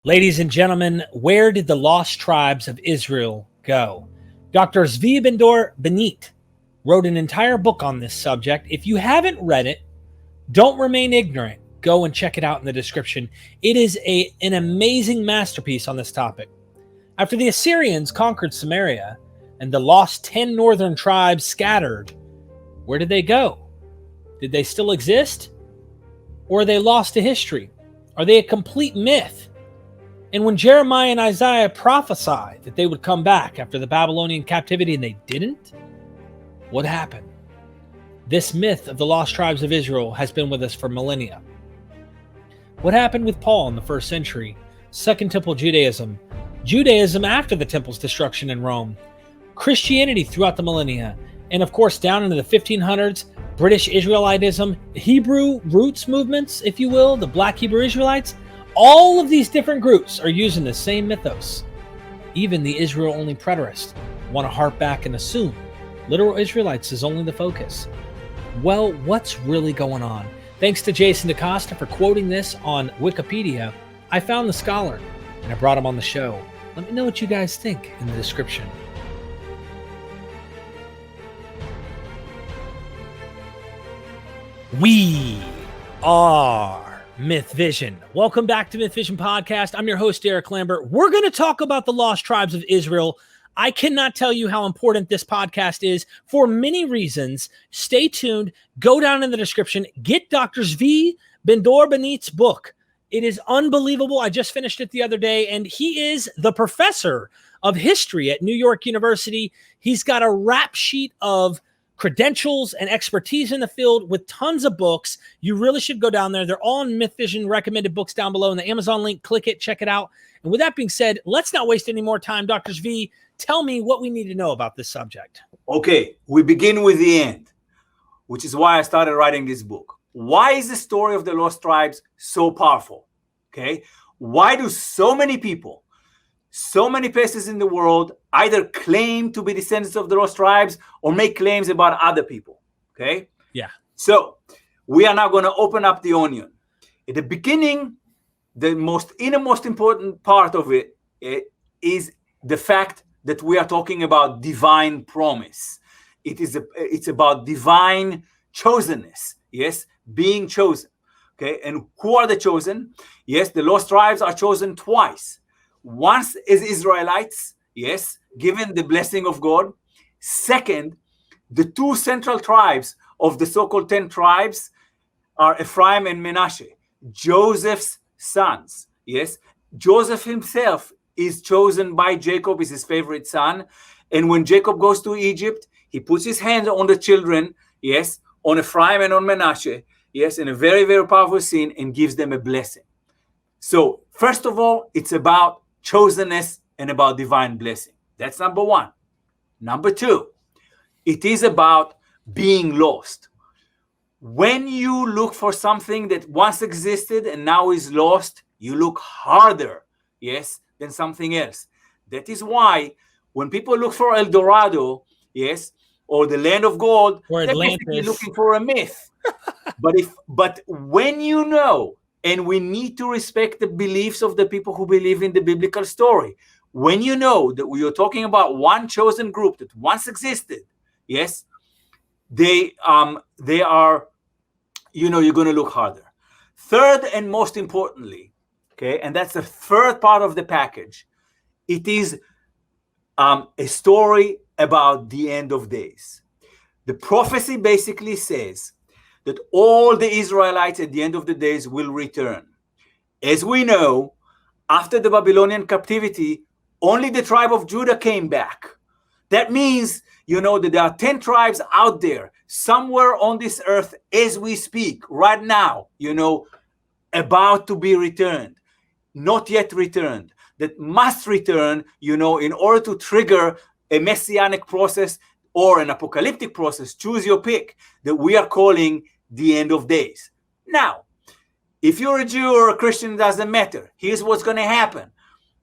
Ladies and gentlemen, where did the lost tribes of Israel go? Dr. Zvi Ben-Dor Benite wrote an entire book on this subject. If you haven't read it, don't remain ignorant. Go and check it out in the description. It is an amazing masterpiece on this topic. After the Assyrians conquered Samaria and the lost 10 northern tribes scattered, where did they go? Did they still exist? Or are they lost to history? Are they a complete myth? And when Jeremiah and Isaiah prophesied that they would come back after the Babylonian captivity and they didn't, what happened? This myth of the lost tribes of Israel has been with us for millennia. What happened with Paul in the first century? Second Temple Judaism, Judaism after the temple's destruction in Rome, Christianity throughout the millennia, and of course down into the 1500s, British Israelitism, Hebrew roots movements, if you will, the Black Hebrew Israelites. All of these different groups are using the same mythos. Even the Israel-only preterists want to harp back and assume literal Israelites is only the focus. Well, what's really going on? Thanks to Jason DaCosta for quoting this on Wikipedia. I found the scholar and I brought him on the show. Let me know what you guys think in the description. We are MythVision. Welcome back to MythVision Podcast. I'm your host, Derek Lambert. We're going to talk about the lost tribes of Israel. I cannot tell you how important this podcast is for many reasons. Stay tuned. Go down in the description. Get Dr. Zvi Ben-Dor Benite's book. It is unbelievable. I just finished it the other day, and he is the professor of history at New York University. He's got a rap sheet of credentials and expertise in the field with tons of books. You really should go down there. They're all in MythVision recommended books down below in the Amazon link. Click it, check it out. And with that being said, let's not waste any more time. Dr. Zvi, tell me what we need to know about this subject. Okay, we begin with the end, which is why I started writing this book. Why is the story of the lost tribes so powerful? Okay, why do so many people, so many places in the world either claim to be descendants of the lost tribes or make claims about other people? Okay. Yeah. So we are now going to open up the onion. At the beginning, the most important part of it is the fact that we are talking about divine promise. It's about divine chosenness. Yes, being chosen. Okay, and who are the chosen? Yes, the lost tribes are chosen twice. Once as Israelites, yes, given the blessing of God. Second, the two central tribes of the so-called 10 tribes are Ephraim and Manasseh, Joseph's sons. Yes, Joseph himself is chosen by Jacob, is his favorite son. And when Jacob goes to Egypt, he puts his hand on the children, yes, on Ephraim and on Manasseh, yes, in a very, very powerful scene, and gives them a blessing. So, first of all, it's about chosenness and about divine blessing. That's number one. Number two, it is about being lost. When you look for something that once existed and now is lost, you look harder, yes, than something else. That is why when people look for El Dorado, yes, or the land of gold, or they're basically looking for a myth. But when you know, and we need to respect the beliefs of the people who believe in the biblical story. When you know that we are talking about one chosen group that once existed, yes, they are, you're going to look harder. Third, and most importantly, okay, and that's the third part of the package, it is a story about the end of days. The prophecy basically says that all the Israelites at the end of the days will return. As we know, after the Babylonian captivity, only the tribe of Judah came back. That means, that there are 10 tribes out there, somewhere on this earth as we speak, right now, about to be returned, not yet returned, that must return, in order to trigger a messianic process or an apocalyptic process, choose your pick, that we are calling the end of days. Now, if you're a Jew or a Christian, it doesn't matter. Here's what's going to happen.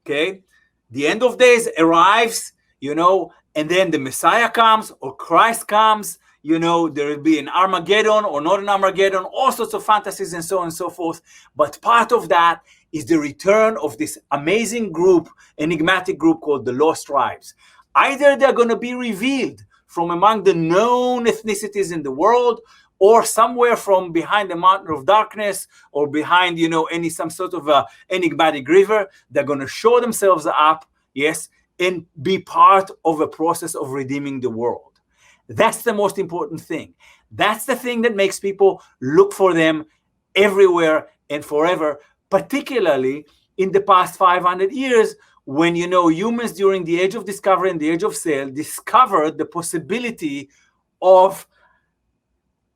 Okay? The end of days arrives, and then the Messiah comes or Christ comes, there will be an Armageddon or not an Armageddon, all sorts of fantasies and so on and so forth. But part of that is the return of this amazing group, enigmatic group called the Lost Tribes. Either they're going to be revealed from among the known ethnicities in the world, or somewhere from behind the mountain of darkness, or behind, some sort of enigmatic river. They're going to show themselves up, yes, and be part of a process of redeeming the world. That's the most important thing. That's the thing that makes people look for them everywhere and forever, particularly in the past 500 years, when, humans during the age of discovery and the age of sail discovered the possibility of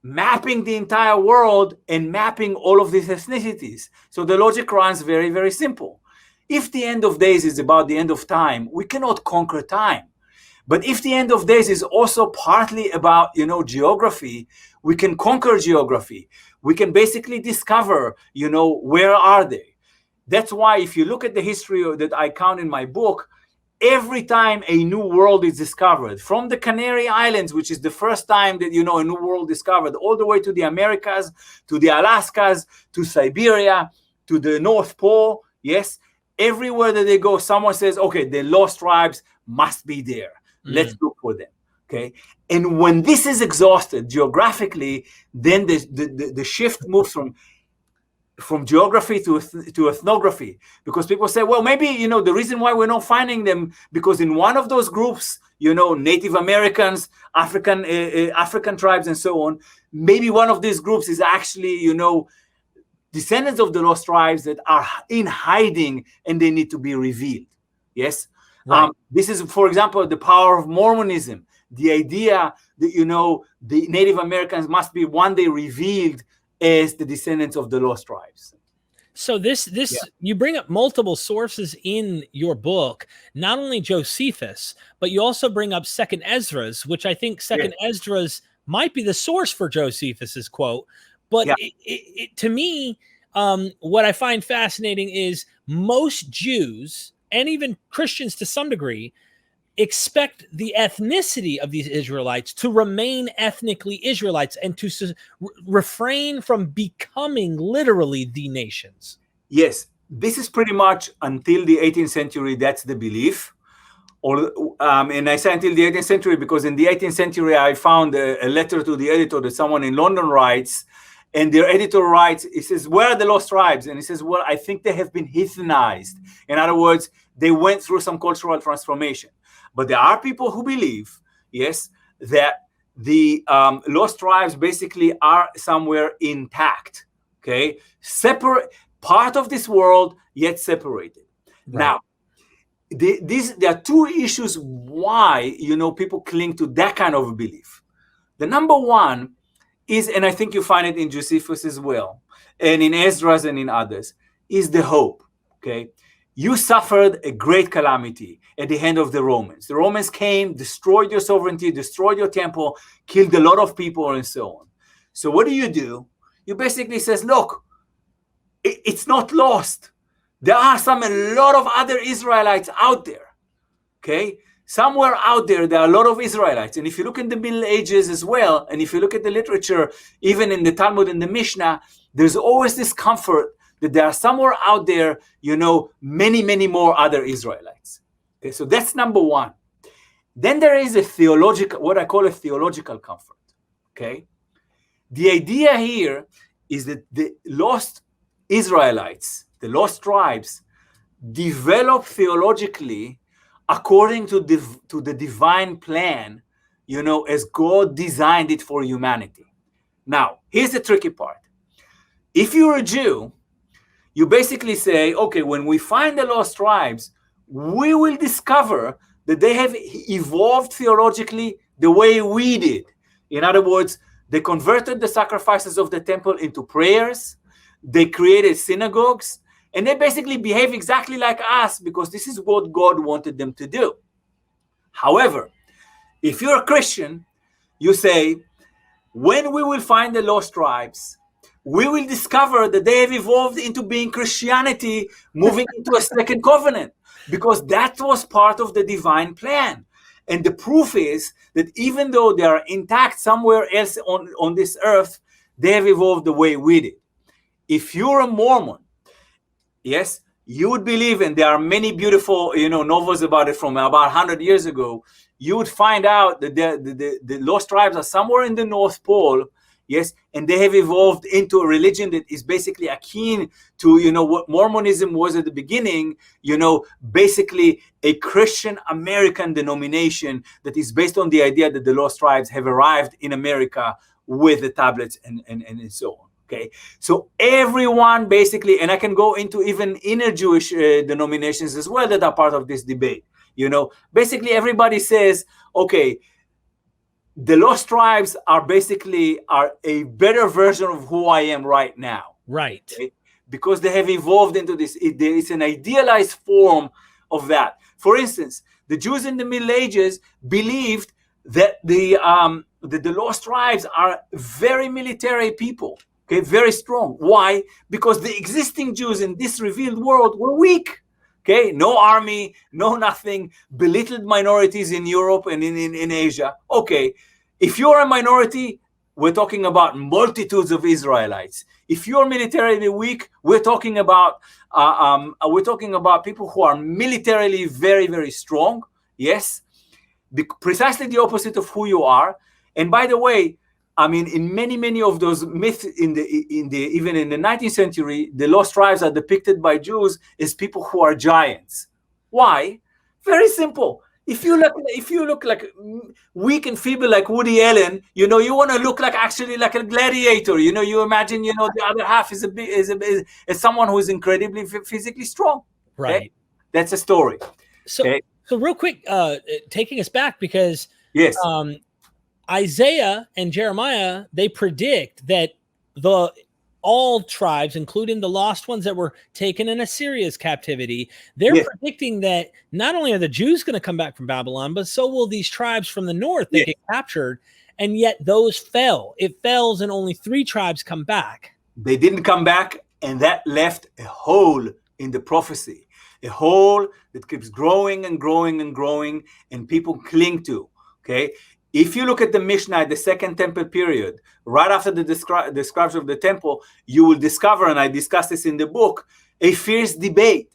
mapping the entire world and mapping all of these ethnicities. So the logic runs very, very simple. If the end of days is about the end of time, we cannot conquer time. But if the end of days is also partly about, geography, we can conquer geography. We can basically discover, where are they? That's why if you look at the history that I count in my book, every time a new world is discovered, from the Canary Islands, which is the first time that, a new world discovered, all the way to the Americas, to the Alaskas, to Siberia, to the North Pole, yes, everywhere that they go, someone says, okay, the lost tribes must be there. Let's look for them, okay? And when this is exhausted geographically, then the shift moves from geography to ethnography, because people say, well, maybe, the reason why we're not finding them, because in one of those groups, Native Americans, African tribes, and so on, maybe one of these groups is actually, descendants of the lost tribes that are in hiding and they need to be revealed. Yes. Right. This is, for example, the power of Mormonism, the idea that, the Native Americans must be one day revealed as the descendants of the lost tribes. So you bring up multiple sources in your book, not only Josephus, but you also bring up Second Esdras, which I think Second Esdras might be the source for Josephus's quote. But to me, what I find fascinating is most Jews, and even Christians to some degree, expect the ethnicity of these Israelites to remain ethnically Israelites and to refrain from becoming literally the nations. Yes, this is pretty much until the 18th century, that's the belief. And I say until the 18th century because in the 18th century, I found a letter to the editor that someone in London writes, and their editor writes, he says, where are the lost tribes? And he says, well, I think they have been heathenized. In other words, they went through some cultural transformation. But there are people who believe, yes, that the lost tribes basically are somewhere intact, okay? Separate, part of this world, yet separated. Right. Now, there are two issues why, people cling to that kind of a belief. The number one is, and I think you find it in Josephus as well, and in Esdras and in others, is the hope, okay? You suffered a great calamity at the hand of the Romans. The Romans came, destroyed your sovereignty, destroyed your temple, killed a lot of people, and so on. So what do? You basically says, look, it's not lost. There are a lot of other Israelites out there, okay? Somewhere out there are a lot of Israelites. And if you look in the Middle Ages as well, and if you look at the literature, even in the Talmud and the Mishnah, there's always this comfort that there are somewhere out there, many, many more other Israelites. Okay, so that's number one. Then there is what I call a theological comfort, okay? The idea here is that the lost Israelites, the lost tribes, develop theologically according to the divine plan, as God designed it for humanity. Now, here's the tricky part. If you're a Jew, you basically say, okay, when we find the lost tribes, we will discover that they have evolved theologically the way we did. In other words, they converted the sacrifices of the temple into prayers. They created synagogues. And they basically behave exactly like us because this is what God wanted them to do. However, if you're a Christian, you say, when we will find the lost tribes, we will discover that they have evolved into being Christianity, moving into a second covenant, because that was part of the divine plan. And the proof is that even though they are intact somewhere else on this earth, they have evolved the way we did. If you're a Mormon, yes, you would believe, and there are many beautiful, novels about it from about 100 years ago. You would find out that the lost tribes are somewhere in the North Pole, yes, and they have evolved into a religion that is basically akin to, what Mormonism was at the beginning, basically a Christian American denomination that is based on the idea that the lost tribes have arrived in America with the tablets and so on. Okay, so everyone basically, and I can go into even inner Jewish denominations as well that are part of this debate. Basically everybody says, okay, the lost tribes are a better version of who I am right now. Right. Okay? Because they have evolved into this. It's an idealized form of that. For instance, the Jews in the Middle Ages believed that the lost tribes are very military people. Okay, very strong. Why? Because the existing Jews in this revealed world were weak. Okay, no army, no nothing, belittled minorities in Europe and in Asia. Okay, if you're a minority, we're talking about multitudes of Israelites. If you're militarily weak, we're talking about people who are militarily very, very strong. Yes, precisely the opposite of who you are. And by the way, I mean, in many of those myths even in the 19th century, the lost tribes are depicted by Jews as people who are giants. Why? Very simple. If you look like weak and feeble like Woody Allen, you want to look like actually like a gladiator. You imagine the other half is someone who is incredibly physically strong. Right. Okay? That's a story. So real quick, taking us back, because yes. Isaiah and Jeremiah, they predict that all tribes, including the lost ones that were taken in Assyria's captivity, they're predicting that not only are the Jews going to come back from Babylon, but so will these tribes from the north that get captured. And yet those fell. It fells and only 3 tribes come back. They didn't come back, and that left a hole in the prophecy, a hole that keeps growing and growing and growing, and people cling to. Okay. If you look at the Mishnah, the Second Temple period, right after the description of the temple, you will discover, and I discuss this in the book, a fierce debate.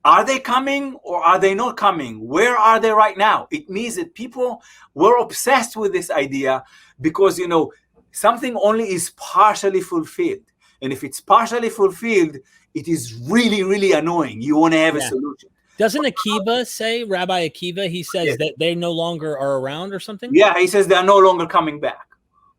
Are they coming or are they not coming? Where are they right now? It means that people were obsessed with this idea because, something only is partially fulfilled. And if it's partially fulfilled, it is really, really annoying. You want to have a solution. Doesn't Akiva say, Rabbi Akiva, he says that they no longer are around or something? Yeah, he says they are no longer coming back.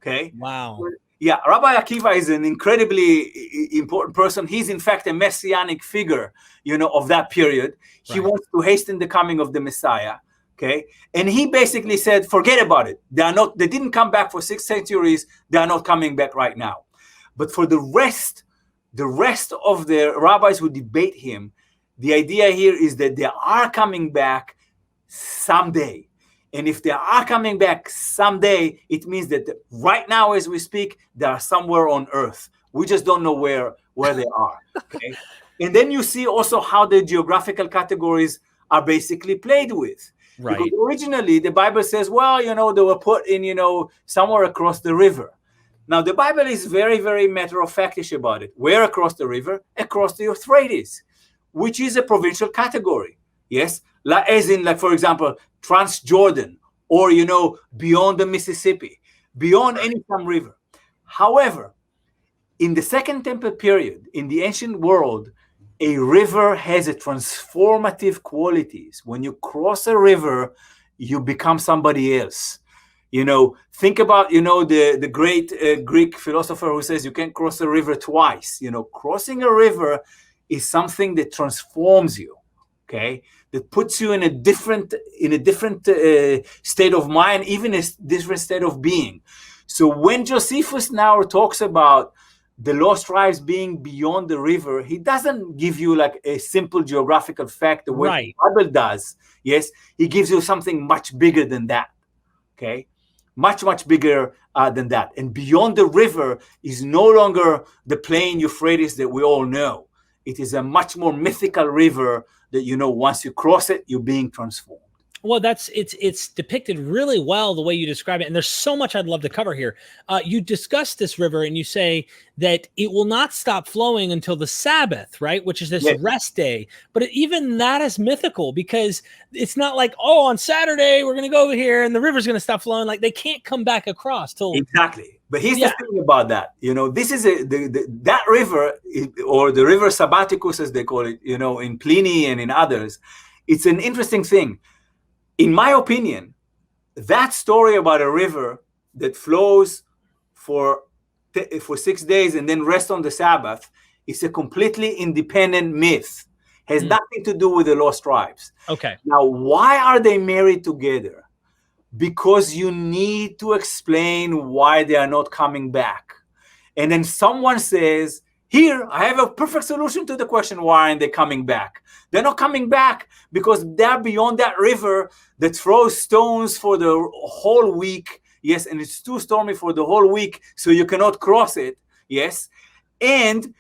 Okay. Wow. Yeah, Rabbi Akiva is an incredibly important person. He's in fact a messianic figure, of that period. He wants to hasten the coming of the Messiah. Okay. And he basically said, forget about it. They didn't come back for 6 centuries. They are not coming back right now. But for the rest of the rabbis who debate him, the idea here is that they are coming back someday. And if they are coming back someday, it means that right now, as we speak, they are somewhere on earth. We just don't know where they are. Okay. And then you see also how the geographical categories are basically played with. Right. Because originally the Bible says, well, they were put in, somewhere across the river. Now the Bible is very, very matter-of-factish about it. Where across the river? Across the Euphrates, which is a provincial category. Yes. As in, for example, Transjordan, or, beyond the Mississippi, beyond any river. However, in the Second Temple period, in the ancient world, a river has a transformative qualities. When you cross a river, you become somebody else. Think about, the great Greek philosopher who says you can't cross a river twice. Crossing a river is something that transforms you. Okay, that puts you in a different state of mind, even a different state of being. So when Josephus now talks about the lost tribes being beyond the river, he doesn't give you like a simple geographical fact the way the Bible does. Yes, he gives you something much bigger than that. Okay, much bigger than that. And beyond the river is no longer the plain Euphrates that we all know. It is a much more mythical river that, once you cross it, you're being transformed. Well, it's depicted really well the way you describe it, and there's so much I'd love to cover here. You discuss this river, and you say that it will not stop flowing until the Sabbath, right? Which is this rest day. But even that is mythical, because it's not like, oh, on Saturday we're going to go over here and the river's going to stop flowing. Like, they can't come back across till exactly. But here's the thing about that. This is that river, or the river Sabbaticus, as they call it. In Pliny and in others, it's an interesting thing. In my opinion, that story about a river that flows for 6 days and then rests on the Sabbath is a completely independent myth. Has nothing to do with the lost tribes. Okay. Now, why are they married together? Because you need to explain why they are not coming back. And then someone says, here, I have a perfect solution to the question, why aren't they coming back? They're not coming back because they're beyond that river that throws stones for the whole week. Yes, and it's too stormy for the whole week, so you cannot cross it. Yes, and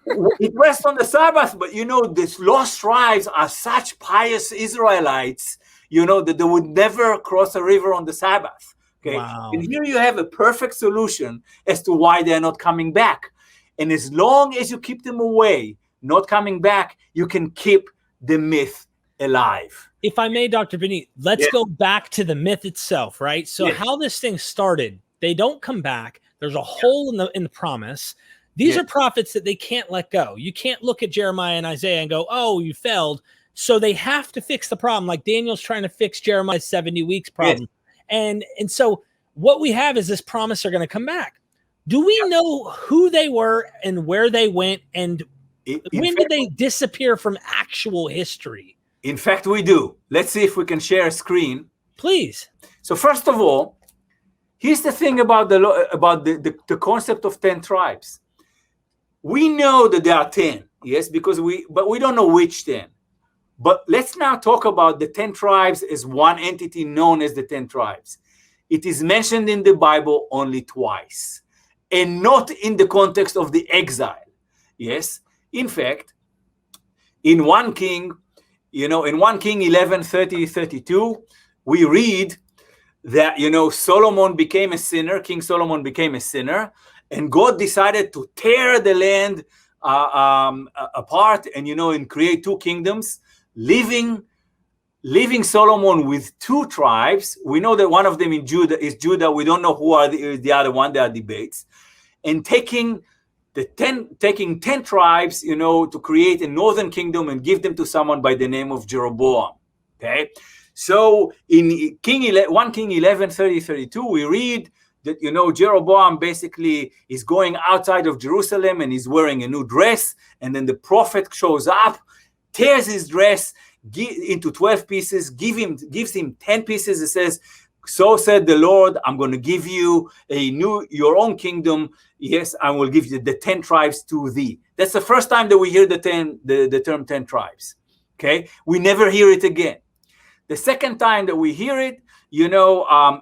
it rests on the Sabbath. But these lost tribes are such pious Israelites, that they would never cross a river on the Sabbath. Okay, wow. And here you have a perfect solution as to why they're not coming back. And as long as you keep them away, not coming back, you can keep the myth alive. If I may, Dr. Benite, let's go back to the myth itself, right? So how this thing started, they don't come back. There's a hole in the promise. These are prophets that they can't let go. You can't look at Jeremiah and Isaiah and go, oh, you failed. So they have to fix the problem, like Daniel's trying to fix Jeremiah's 70 weeks problem. And so what we have is this promise they're going to come back. Do we know who they were and where they went, and when did they disappear from actual history? In fact, we do. Let's see if we can share a screen. Please. So first of all, here's the thing about the concept of 10 tribes. We know that there are 10, yes, but we don't know which 10. But let's now talk about the 10 tribes as one entity known as the 10 tribes. It is mentioned in the Bible only twice, and not in the context of the exile. Yes, in fact, in 1 King, in 1 King 11:30-32, we read that Solomon became a sinner. King Solomon became a sinner, and God decided to tear the land apart, and create 2 kingdoms, leaving Solomon with 2 tribes. We know that one of them is Judah. We don't know who are the other one. There are debates. And taking 10 tribes, to create a northern kingdom and give them to someone by the name of Jeroboam. Okay, so in 1 King 11:30-32, we read that Jeroboam basically is going outside of Jerusalem and he's wearing a new dress, and then the prophet shows up, tears his dress into 12 pieces, gives him 10 pieces. It says, so said the Lord, I'm going to give you your own kingdom. Yes, I will give you the 10 tribes to thee. That's the first time that we hear the term 10 tribes. Okay, we never hear it again. The second time that we hear it,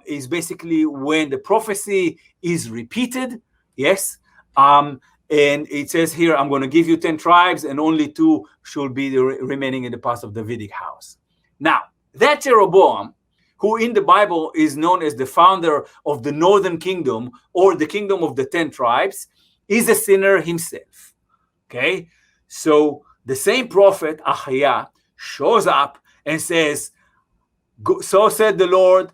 is basically when the prophecy is repeated. Yes, and it says here, I'm going to give you 10 tribes, and only 2 should be remaining in the past of the Davidic house. Now, that Jeroboam, who in the Bible is known as the founder of the northern kingdom, or the kingdom of the 10 tribes, is a sinner himself. Okay, so the same prophet Ahiah shows up and says, so said the Lord,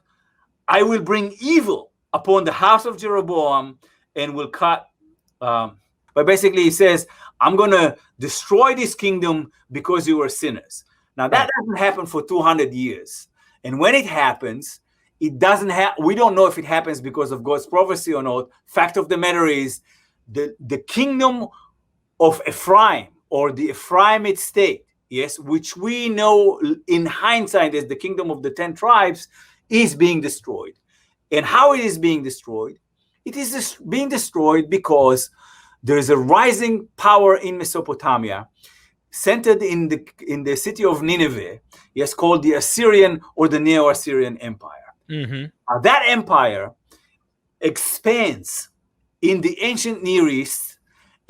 I will bring evil upon the house of Jeroboam and will cut. But basically he says, I'm going to destroy this kingdom because you were sinners. Now that doesn't happen for 200 years. And when it happens, it doesn't we don't know if it happens because of God's prophecy or not. Fact of the matter is, the kingdom of Ephraim, or the Ephraimite state, yes, which we know in hindsight as the kingdom of the 10 tribes, is being destroyed. And how it is being destroyed? It is being destroyed because there is a rising power in Mesopotamia, centered in the city of Nineveh, yes, called the Assyrian or the Neo-Assyrian Empire. Mm-hmm. That empire expands in the ancient Near East,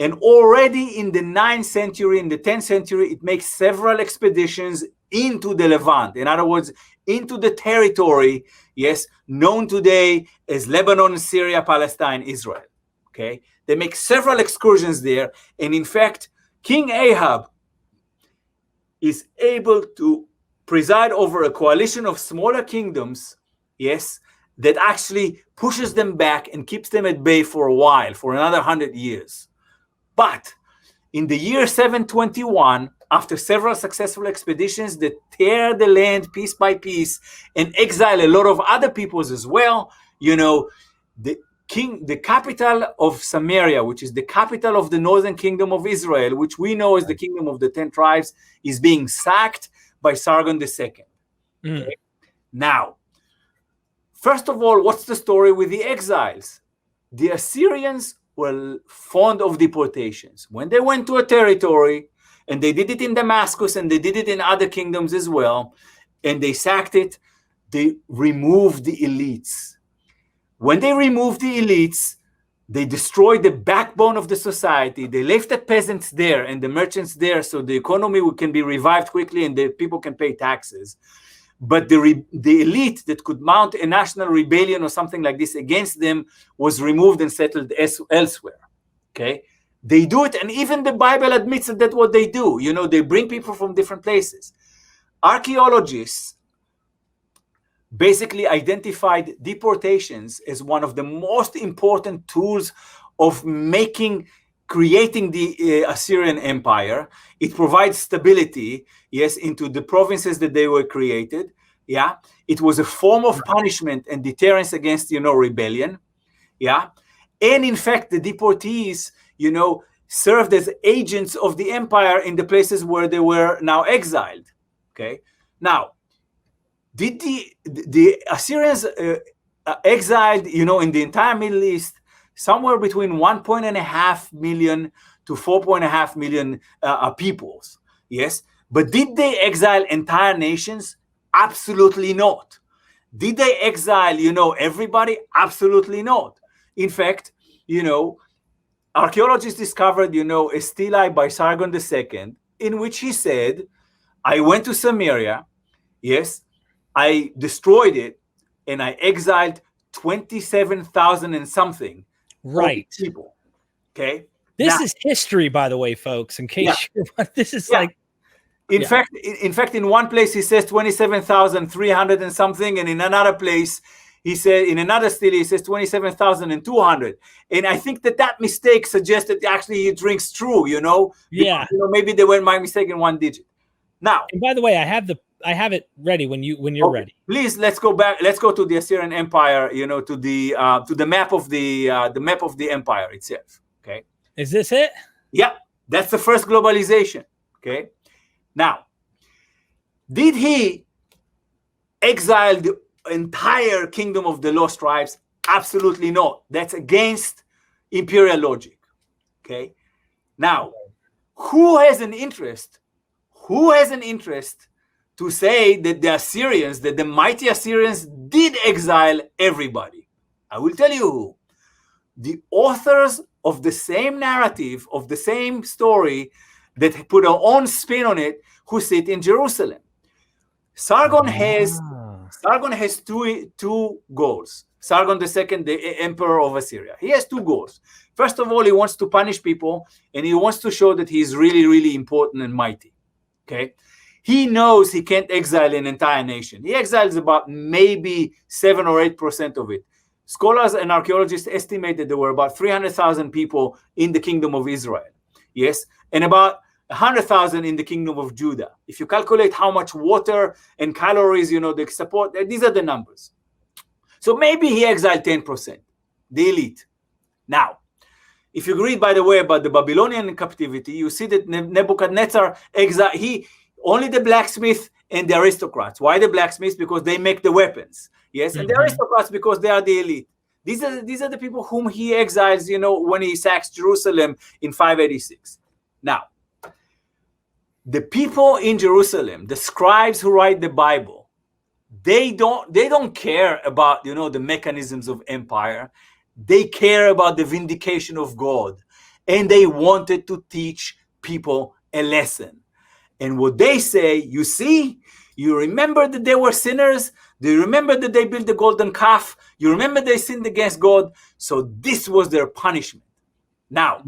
And already in the 9th century, in the 10th century, it makes several expeditions into the Levant. In other words, into the territory, yes, known today as Lebanon, Syria, Palestine, Israel. Okay, they make several excursions there. And in fact, King Ahab is able to preside over a coalition of smaller kingdoms, yes, that actually pushes them back and keeps them at bay for a while, for another 100 years. But in the year 721, after several successful expeditions that tear the land piece by piece and exile a lot of other peoples as well, the capital of Samaria, which is the capital of the northern kingdom of Israel, which we know as the kingdom of the 10 tribes, is being sacked by Sargon II. Okay? Now, first of all, what's the story with the exiles? The Assyrians were fond of deportations. When they went to a territory, and they did it in Damascus, and they did it in other kingdoms as well, and they sacked it, they removed the elites. When they removed the elites, they destroyed the backbone of the society. They left the peasants there and the merchants there so the economy can be revived quickly and the people can pay taxes. But the elite that could mount a national rebellion or something like this against them was removed and settled elsewhere. Okay, they do it, and even the Bible admits that that's what they do. They bring people from different places. Archaeologists basically identified deportations as one of the most important tools of creating the Assyrian Empire. It provides stability, yes, into the provinces that they were created. Yeah, it was a form of punishment and deterrence against, rebellion. Yeah, and in fact, the deportees, served as agents of the empire in the places where they were now exiled. Okay, now, did the Assyrians exiled, in the entire Middle East, somewhere between 1.5 million to 4.5 million peoples. Yes, but did they exile entire nations? Absolutely not. Did they exile, everybody? Absolutely not. In fact, archaeologists discovered, a stele by Sargon II, in which he said, I went to Samaria, yes, I destroyed it, and I exiled 27,000 and something people. Okay, this is history, by the way, folks. In case this is like, in fact, in one place he says 27,300 and something, and in another place he said, in another stele he says 27,200. And I think that mistake suggests that actually it rings true. Because, maybe they were my mistake in one digit. Now, and by the way, I have it ready when you're ready. Please, let's go back. Let's go to the Assyrian Empire. To the map of the empire itself. Okay, is this it? Yeah, that's the first globalization. Okay, now, did he exile the entire kingdom of the lost tribes? Absolutely not. That's against imperial logic. Okay, now, who has an interest to say that the mighty Assyrians did exile everybody? I will tell you who. The authors of the same narrative, of the same story, that put their own spin on it, who sit in Jerusalem. Sargon has two goals. Sargon II, the emperor of Assyria. He has two goals. First of all, he wants to punish people, and he wants to show that he is really, really important and mighty. Okay, he knows he can't exile an entire nation. He exiles about maybe 7 or 8% of it. Scholars and archaeologists estimate that there were about 300,000 people in the kingdom of Israel. Yes, and about 100,000 in the kingdom of Judah. If you calculate how much water and calories, they support, these are the numbers. So maybe he exiled 10%, the elite. Now, if you read, by the way, about the Babylonian captivity, you see that Nebuchadnezzar exiled, only the blacksmith and the aristocrats. Why the blacksmiths? Because they make the weapons. Yes, and the aristocrats because they are the elite. These are the people whom he exiles, when he sacks Jerusalem in 586. Now, the people in Jerusalem, the scribes who write the Bible, they don't care about, the mechanisms of empire. They care about the vindication of God. and they wanted to teach people a lesson. And what they say, you see, you remember that they were sinners? Do you remember that they built the golden calf? You remember they sinned against God? So this was their punishment. Now,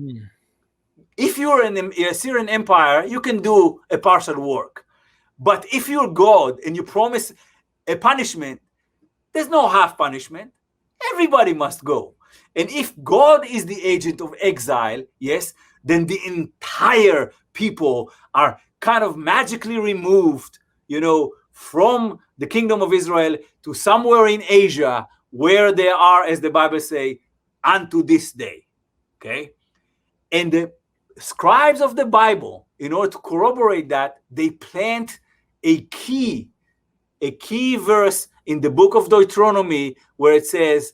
if you're in the Syrian Empire, you can do a partial work. But if you're God and you promise a punishment, there's no half punishment. Everybody must go. And if God is the agent of exile, yes, then the entire people are kind of magically removed, from the kingdom of Israel to somewhere in Asia, where they are, as the Bible say, unto this day. Okay? And the scribes of the Bible, in order to corroborate that, they plant a key verse in the book of Deuteronomy where it says,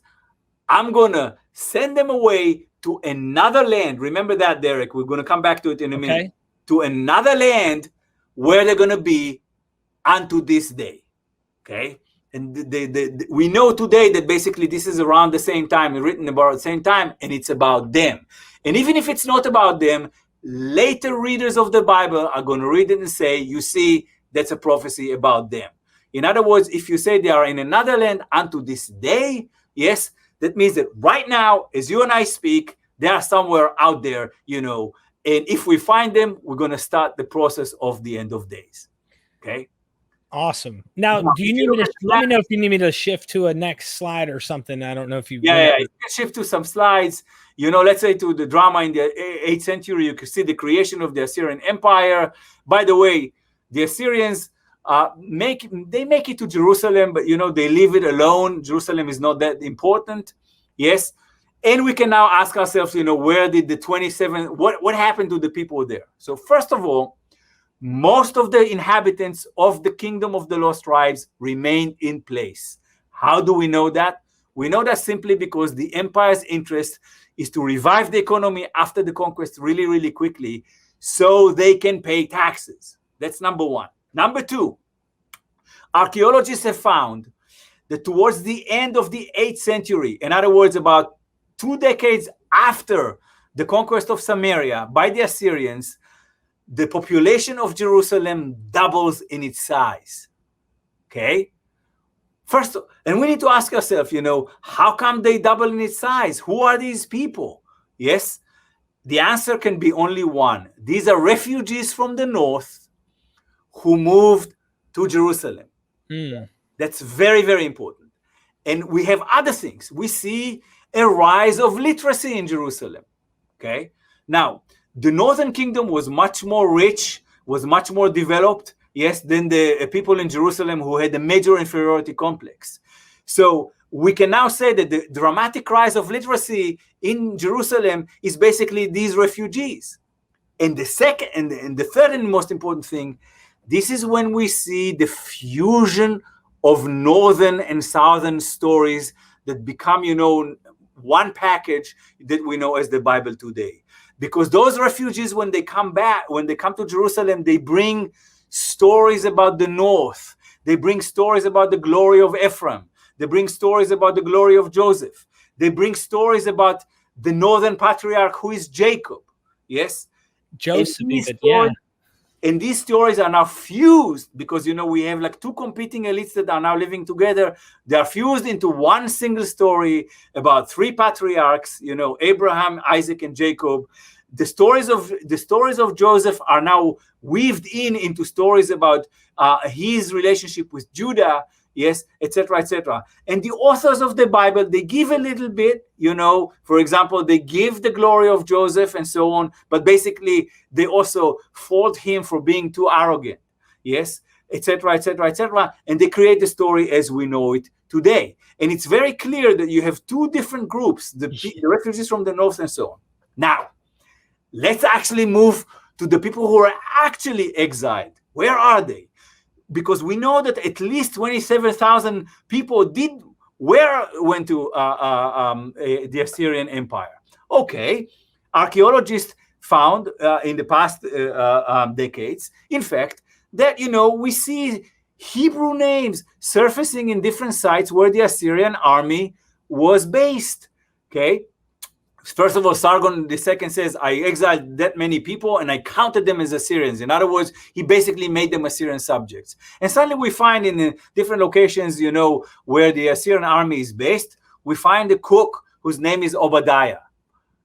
I'm going to send them away to another land. Remember that, Derek. We're going to come back to it in a minute. To another land where they're going to be unto this day. Okay? And we know today that basically this is around the same time, written about the same time, and it's about them. And even if it's not about them, later readers of the Bible are going to read it and say, you see, that's a prophecy about them. In other words, if you say they are in another land unto this day, yes, that means that right now, as you and I speak, they are somewhere out there, and if we find them, we're going to start the process of the end of days. Okay? Awesome. Now, do you need me to let me know if you need me to shift to a next slide or something? I don't know if you. Yeah, you can shift to some slides. Let's say to the drama in the 8th century, you can see the creation of the Syrian Empire. By the way, the Assyrians make it to Jerusalem, but they leave it alone. Jerusalem is not that important. Yes. And we can now ask ourselves, where did the 27, what happened to the people there? So first of all, most of the inhabitants of the kingdom of the lost tribes remained in place. How do we know that? We know that simply because the empire's interest is to revive the economy after the conquest really, really quickly so they can pay taxes. That's number one. Number two, archaeologists have found that towards the end of the 8th century, in other words, about 2 decades after the conquest of Samaria by the Assyrians, the population of Jerusalem doubles in its size. Okay? First, and we need to ask ourselves, how come they double in its size? Who are these people? Yes, the answer can be only one. These are refugees from the north who moved to Jerusalem. That's very, very important. And we have other things. We see a rise of literacy in Jerusalem. Okay? Now, the northern kingdom was much more rich, was much more developed, yes, than the people in Jerusalem who had a major inferiority complex. So we can now say that the dramatic rise of literacy in Jerusalem is basically these refugees. And the second, and the third and most important thing, this is when we see the fusion of northern and southern stories that become, one package that we know as the Bible today. Because those refugees, when they come to Jerusalem, they bring stories about the north. They bring stories about the glory of Ephraim. They bring stories about the glory of Joseph. They bring stories about the northern patriarch who is Jacob. Yes? Joseph, and these stories are now fused because, we have like two competing elites that are now living together. They are fused into one single story about 3 patriarchs, Abraham, Isaac, and Jacob. The stories of Joseph are now weaved into stories about his relationship with Judah, yes, etc., etc. And the authors of the Bible, they give a little bit, for example, they give the glory of Joseph and so on, but basically they also fault him for being too arrogant, yes, etc., etc., etc. And they create the story as we know it today. And it's very clear that you have 2 different groups, the refugees from the north and so on. Now, let's actually move to the people who are actually exiled. Where are they? Because we know that at least 27,000 people went to the Assyrian Empire. Okay, archaeologists found in the past decades, in fact, that, we see Hebrew names surfacing in different sites where the Assyrian army was based. Okay, First of all, Sargon II says, I exiled that many people and I counted them as Assyrians. In other words, he basically made them Assyrian subjects. And suddenly we find in different locations, where the Assyrian army is based, we find a cook whose name is Obadiah.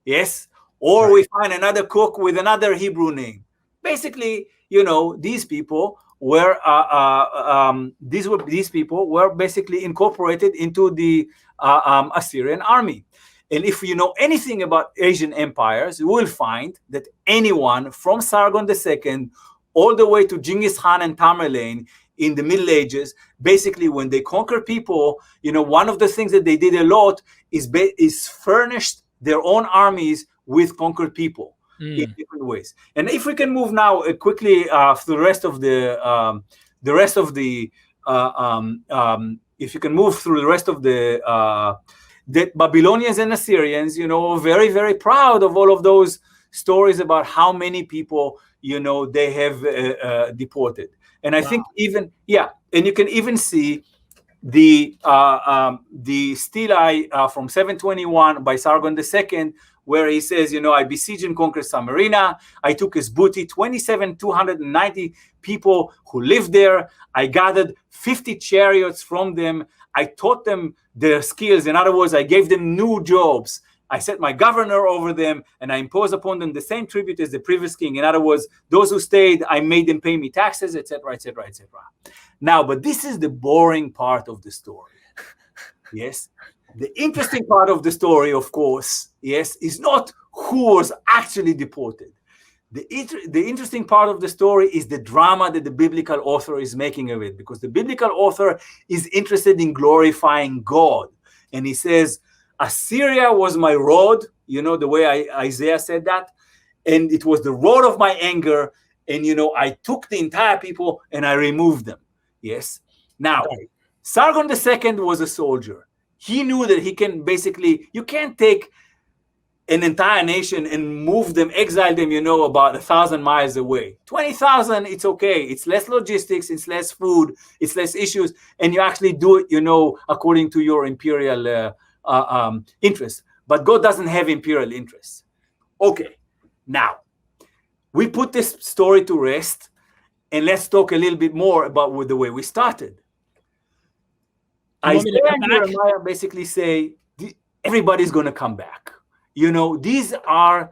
Yes? Or we find another cook with another Hebrew name. Basically, these people were these people were basically incorporated into the Assyrian army. And if you know anything about Asian empires, you will find that anyone from Sargon II all the way to Genghis Khan and Tamerlane in the Middle Ages, basically when they conquered people, one of the things that they did a lot is furnished their own armies with conquered people in different ways. And if we can move now quickly to the rest of if you can move through the rest of the Babylonians and Assyrians, very, very proud of all of those stories about how many people, they have deported. And I think and you can even see the stelae from 721 by Sargon II, where he says, I besieged and conquered Samarina. I took as booty 290 people who lived there. I gathered 50 chariots from them. I taught them their skills. In other words, I gave them new jobs. I set my governor over them, and I imposed upon them the same tribute as the previous king. In other words, those who stayed, I made them pay me taxes, etc., etc., etc. Now, but this is the boring part of the story. Yes. The interesting part of the story, of course, yes, is not who was actually deported. The interesting part of the story is the drama that the biblical author is making of it, because the biblical author is interested in glorifying God. And he says, Assyria was my rod, the way Isaiah said that, and it was the rod of my anger, and, I took the entire people and I removed them. Yes. Now, Sargon II was a soldier. He knew that he can basically, you can't take an entire nation and move them, exile them, about 1,000 miles away. 20,000, it's okay. It's less logistics, it's less food, it's less issues, and you actually do it, according to your imperial interests. But God doesn't have imperial interests. Okay, now, we put this story to rest, and let's talk a little bit more about the way we started. Isaiah and Jeremiah basically say everybody's going to come back. These are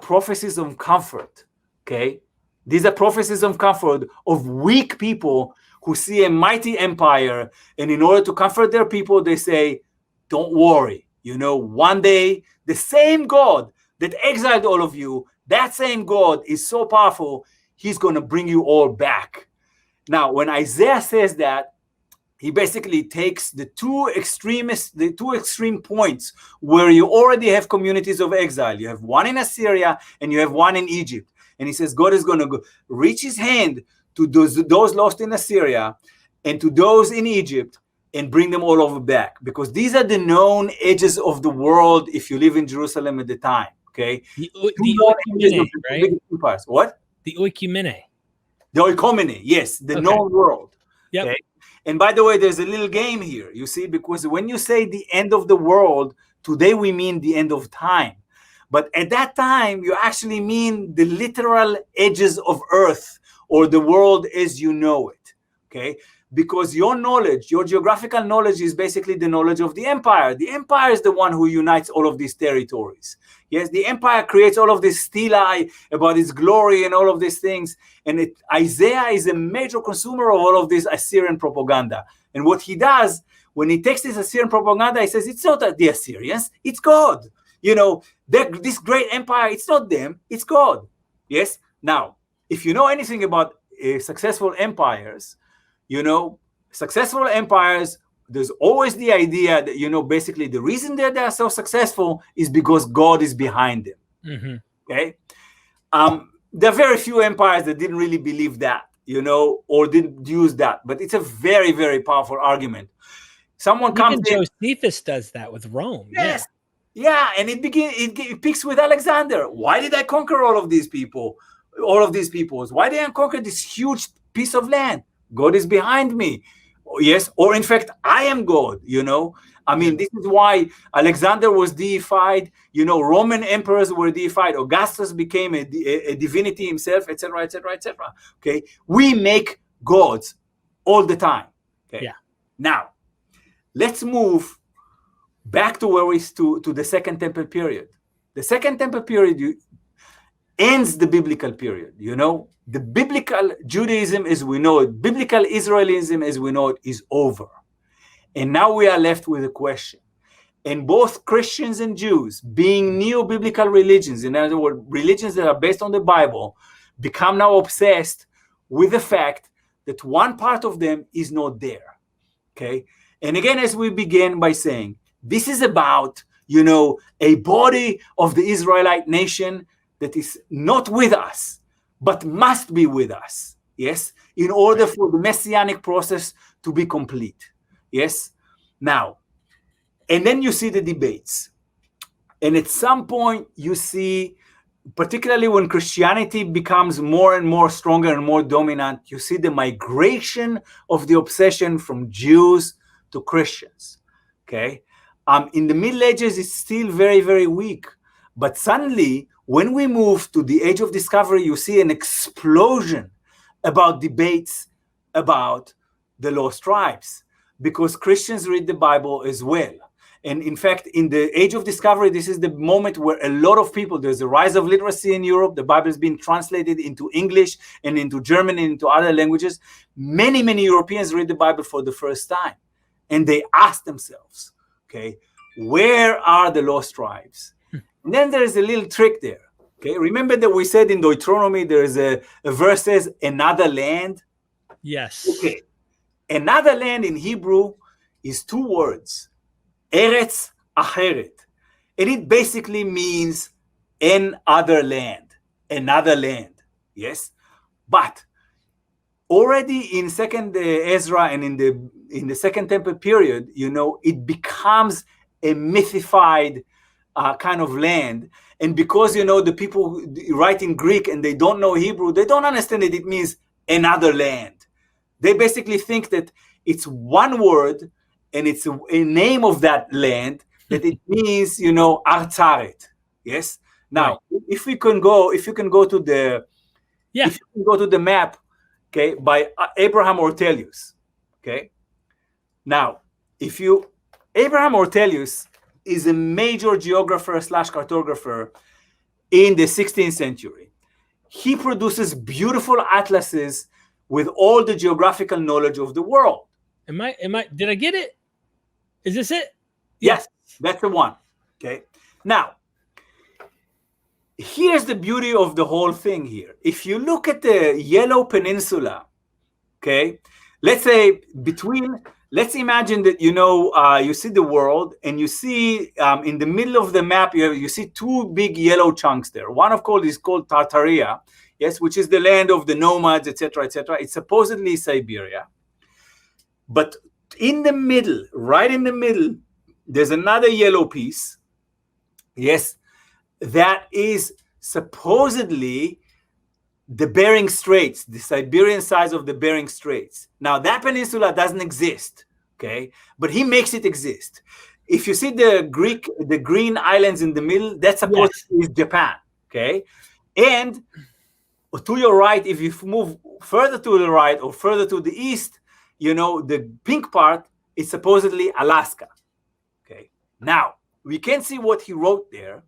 prophecies of comfort. Okay, these are prophecies of comfort of weak people who see a mighty empire, and in order to comfort their people, they say, "Don't worry. One day the same God that exiled all of you, that same God is so powerful, He's going to bring you all back." Now, when Isaiah says that, he basically takes the two extreme points where you already have communities of exile. You have one in Assyria and you have one in Egypt. And he says God is going to reach his hand to those lost in Assyria and to those in Egypt and bring them all over back. Because these are the known edges of the world if you live in Jerusalem at the time. Okay? The oikumene, right? What? The oikumene. The oikumene, yes. The known world. Yep. Okay? And by the way, there's a little game here, you see, because when you say the end of the world, today we mean the end of time. But at that time, you actually mean the literal edges of earth or the world as you know it, okay? Because your knowledge, your geographical knowledge is basically the knowledge of the empire. The empire is the one who unites all of these territories. Yes, the empire creates all of this stelae about its glory and all of these things. And Isaiah is a major consumer of all of this Assyrian propaganda. And what he does, when he takes this Assyrian propaganda, he says, it's not the Assyrians, it's God. This great empire, it's not them, it's God. Yes? Now, if you know anything about successful empires, successful empires, there's always the idea that, basically the reason that they are so successful is because God is behind them. Mm-hmm. Okay? There are very few empires that didn't really believe that, or didn't use that. But it's a very, very powerful argument. Someone comes in. Josephus does that with Rome. Yes. Yeah, and it picks with Alexander. Why did I conquer all of these people? All of these peoples? Why did I conquer this huge piece of land? God is behind me. Yes, or in fact, I am God, I mean, this is why Alexander was deified. Roman emperors were deified. Augustus became a divinity himself, etc., etc., etc. Okay, we make gods all the time. Okay, Yeah. Now, let's move back to where to the Second Temple period. The Second Temple period ends the biblical period. The biblical Judaism as we know it, biblical Israelism as we know it, is over. And now we are left with a question. And both Christians and Jews, being neo-biblical religions, in other words, religions that are based on the Bible, become now obsessed with the fact that one part of them is not there. Okay? And again, as we begin by saying, this is about, a body of the Israelite nation that is not with us, but must be with us, yes, in order for the messianic process to be complete, yes? Now, and then you see the debates. And at some point you see, particularly when Christianity becomes more and more stronger and more dominant, you see the migration of the obsession from Jews to Christians, okay? In the Middle Ages, it's still very, very weak. But suddenly, when we move to the Age of Discovery, you see an explosion about debates about the lost tribes, because Christians read the Bible as well. And in fact, in the Age of Discovery, this is the moment where a lot of people, there's a rise of literacy in Europe. The Bible is being translated into English and into German and into other languages. Many, many Europeans read the Bible for the first time. And they ask themselves, okay, where are the lost tribes? And then there's a little trick there. Okay, remember that we said in Deuteronomy there's a verse says another land. Yes. Okay, another land in Hebrew is two words, Eretz Acheret, and it basically means another land. Yes, but already in Second Ezra and in the Second Temple period, it becomes a mythified kind of land. And because, the people write in Greek and they don't know Hebrew, they don't understand that it means another land. They basically think that it's one word and it's a name of that land, that it means, Arzaret. Yes. Now, if you can go to the, if you can go to the map, okay, by Abraham Ortelius. Okay. Now, Abraham Ortelius is a major geographer / cartographer in the 16th century. He produces beautiful atlases with all the geographical knowledge of the world. Did I get it? Is this it? Yes, that's the one. Okay. Now, here's the beauty of the whole thing here. If you look at the Yellow Peninsula, okay, let's imagine that, you see the world and you see in the middle of the map, you see two big yellow chunks there. One is called Tartaria, yes, which is the land of the nomads, etc., etc. It's supposedly Siberia. But in the middle, right in the middle, there's another yellow piece, yes, that is supposedly the Bering Straits, the Siberian side of the Bering Straits. Now, that peninsula doesn't exist, okay? But he makes it exist. If you see the green islands in the middle, that's supposed to be Japan, okay? And to your right, if you move further to the right or further to the east, the pink part is supposedly Alaska, okay? Now, we can see what he wrote there,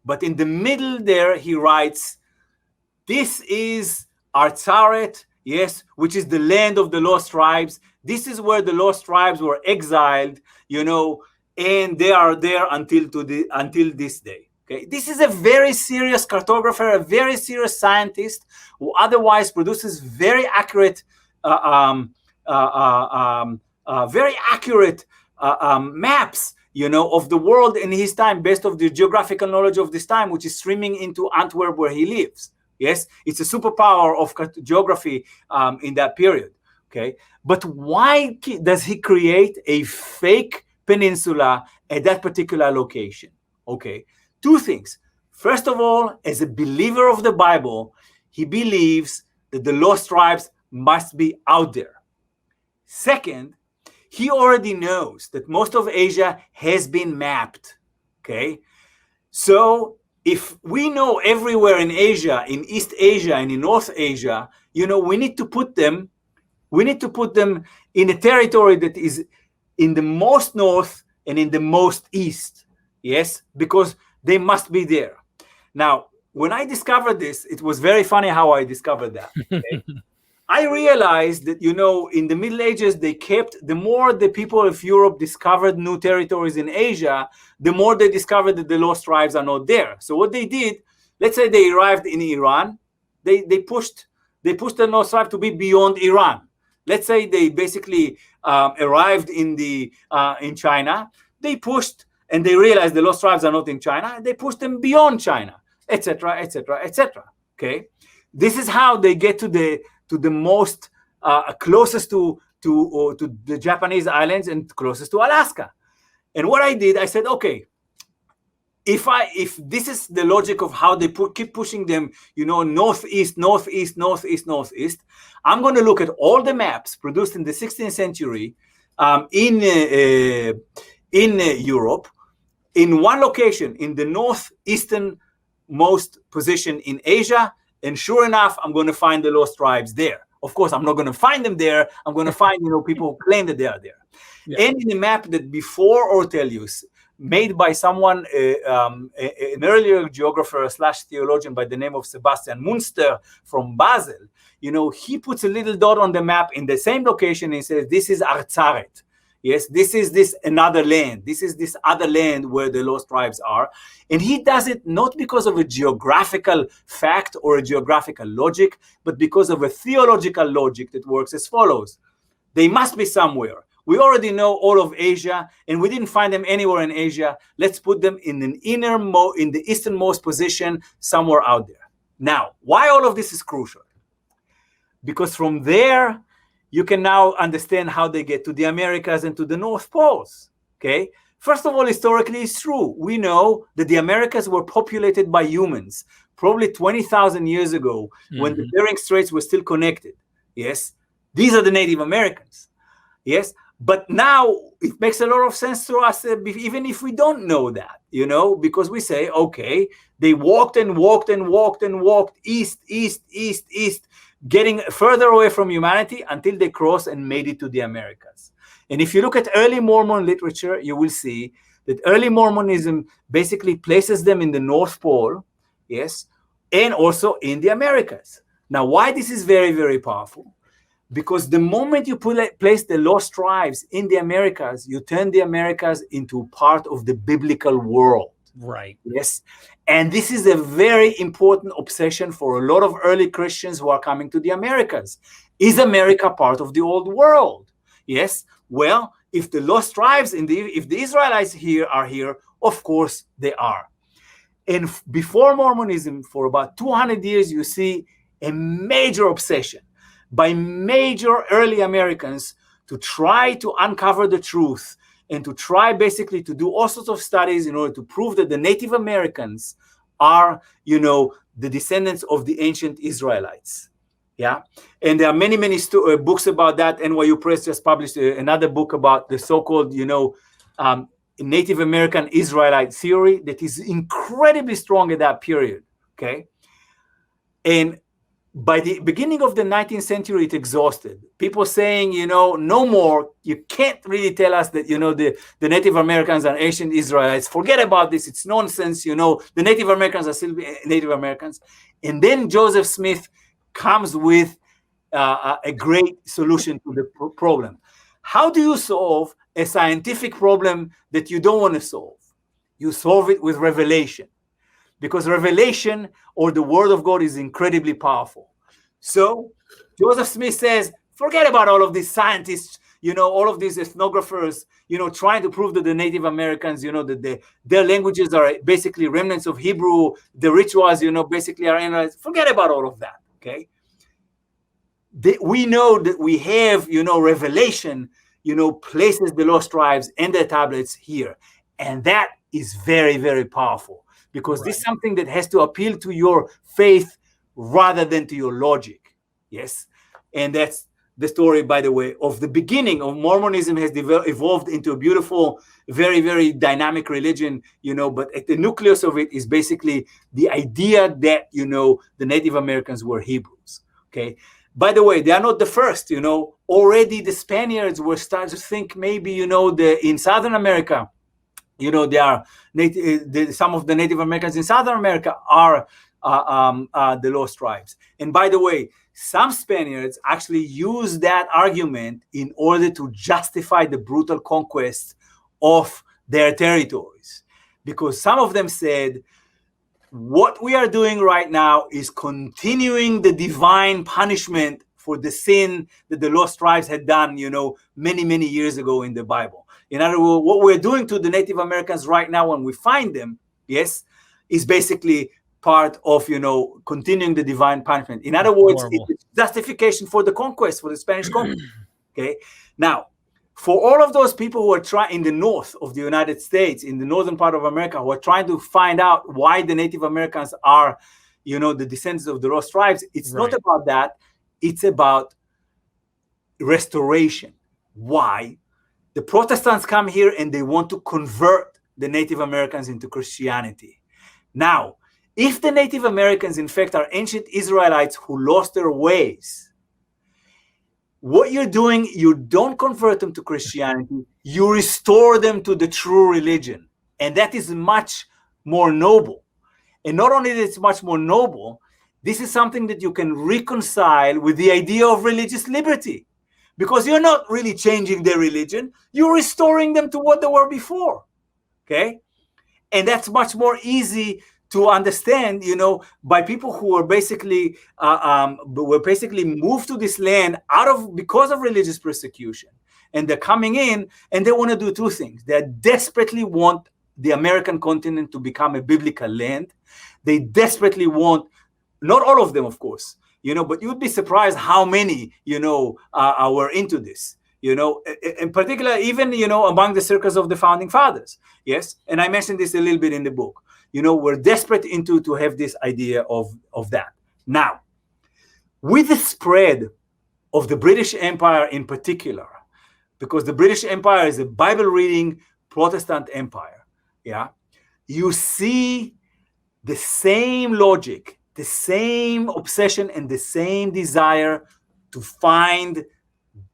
but in the middle there, he writes, this is Arzaret, yes, which is the land of the lost tribes. This is where the lost tribes were exiled, and they are there until this day. Okay, this is a very serious cartographer, a very serious scientist who otherwise produces very accurate, maps, of the world in his time, based on the geographical knowledge of this time, which is streaming into Antwerp, where he lives. Yes, it's a superpower of geography in that period. Okay, but why does he create a fake peninsula at that particular location? Okay, two things. First of all, as a believer of the Bible, he believes that the lost tribes must be out there. Second, he already knows that most of Asia has been mapped. Okay, so if we know everywhere in Asia, in East Asia and in North Asia, we need to put them in a territory that is in the most north and in the most east. Yes, because they must be there. Now, when I discovered this, it was very funny how I discovered that. Okay? I realized that, in the Middle Ages, the more the people of Europe discovered new territories in Asia, the more they discovered that the lost tribes are not there. So what they did, let's say they arrived in Iran, they pushed the lost tribe to be beyond Iran. Let's say they basically arrived in China, they pushed, and they realized the lost tribes are not in China, and they pushed them beyond China, etc., etc., etc. Okay, this is how they get to the most closest to the Japanese islands and closest to Alaska. And what I did, I said, okay, if this is the logic of how they keep pushing them, northeast, northeast, northeast, northeast, I'm going to look at all the maps produced in the 16th century in Europe, in one location, in the northeastern most position in Asia, and sure enough, I'm going to find the lost tribes there. Of course, I'm not going to find them there. I'm going to find, people who claim that they are there. Yeah. And in a map that before Ortelius, made by someone, an earlier geographer / theologian by the name of Sebastian Münster from Basel, he puts a little dot on the map in the same location and says, this is Arzaret. Yes, this is this another land. This is this other land where the lost tribes are. And he does it not because of a geographical fact or a geographical logic, but because of a theological logic that works as follows. They must be somewhere. We already know all of Asia, and we didn't find them anywhere in Asia. Let's put them in the easternmost position somewhere out there. Now, why all of this is crucial? Because from there, you can now understand how they get to the Americas and to the North Poles, okay? First of all, historically, it's true. We know that the Americas were populated by humans, probably 20,000 years ago, when the Bering Straits were still connected, yes? These are the Native Americans, yes? But now it makes a lot of sense to us, even if we don't know that, because we say, okay, they walked and walked and walked and walked east, east, east, east, getting further away from humanity until they crossed and made it to the Americas. And if you look at early Mormon literature, you will see that early Mormonism basically places them in the North Pole, yes, and also in the Americas. Now, why this is very, very powerful? Because the moment you place the lost tribes in the Americas, you turn the Americas into part of the biblical world. Right. Yes. And this is a very important obsession for a lot of early Christians who are coming to the Americas. Is America part of the old world? Yes. Well, if the lost tribes, if the Israelites are here, of course they are. And before Mormonism, for about 200 years, you see a major obsession by major early Americans to try to uncover the truth and to try basically to do all sorts of studies in order to prove that the Native Americans are, the descendants of the ancient Israelites. Yeah. And there are many, many books about that. NYU Press just published another book about the so-called, Native American Israelite theory that is incredibly strong at that period. Okay. And by the beginning of the 19th century, it exhausted. People saying, no more. You can't really tell us that, the Native Americans are ancient Israelites. Forget about this. It's nonsense. The Native Americans are still Native Americans. And then Joseph Smith comes with a great solution to the problem. How do you solve a scientific problem that you don't want to solve? You solve it with revelation. Because revelation or the word of God is incredibly powerful. So Joseph Smith says, forget about all of these scientists, all of these ethnographers, trying to prove that the Native Americans, that their languages are basically remnants of Hebrew, the rituals, basically are analyzed. Forget about all of that, okay? We know that we have, revelation, places the lost tribes and their tablets here. And that is very, very powerful. Because this is something that has to appeal to your faith rather than to your logic. Yes. And that's the story, by the way, of the beginning of Mormonism has evolved into a beautiful, very, very dynamic religion, but at the nucleus of it is basically the idea that, the Native Americans were Hebrews, okay? By the way, they are not the first, already the Spaniards were starting to think maybe, in Southern America, there are some of the Native Americans in Southern America are the lost tribes. And by the way, some Spaniards actually used that argument in order to justify the brutal conquest of their territories. Because some of them said, what we are doing right now is continuing the divine punishment for the sin that the lost tribes had done, many, many years ago in the Bible. In other words, what we're doing to the Native Americans right now when we find them, yes, is basically part of, continuing the divine punishment. In other words, it's justification for the conquest, for the Spanish conquest. Okay. Now, for all of those people who are trying in the north of the United States, in the northern part of America, who are trying to find out why the Native Americans are, the descendants of the lost tribes, it's not about that. It's about restoration. Why? The Protestants come here and they want to convert the Native Americans into Christianity. Now, if the Native Americans, in fact, are ancient Israelites who lost their ways, what you're doing, you don't convert them to Christianity, you restore them to the true religion. And that is much more noble. And not only that it's much more noble, this is something that you can reconcile with the idea of religious liberty. Because you're not really changing their religion, you're restoring them to what they were before. Okay? And that's much more easy to understand, by people who are basically moved to this land because of religious persecution, and they're coming in and they want to do two things. They desperately want the American continent to become a biblical land. They desperately want, not all of them, of course, but you'd be surprised how many, were into this. In particular, even, among the circles of the founding fathers. Yes. And I mentioned this a little bit in the book. We're desperate to have this idea of that. Now, with the spread of the British Empire in particular, because the British Empire is a Bible-reading Protestant empire, you see the same logic, the same obsession, and the same desire to find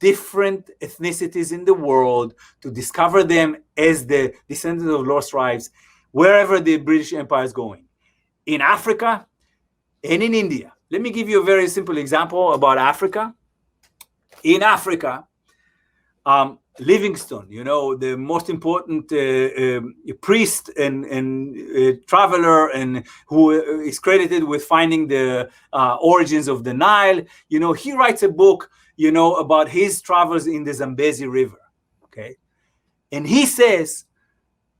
different ethnicities in the world, to discover them as the descendants of lost tribes, wherever the British Empire is going, in Africa and in India. Let me give you a very simple example about Africa. In Africa, Livingston, the most important priest and traveler, and who is credited with finding the origins of the Nile, he writes a book, about his travels in the Zambezi River. Okay, and he says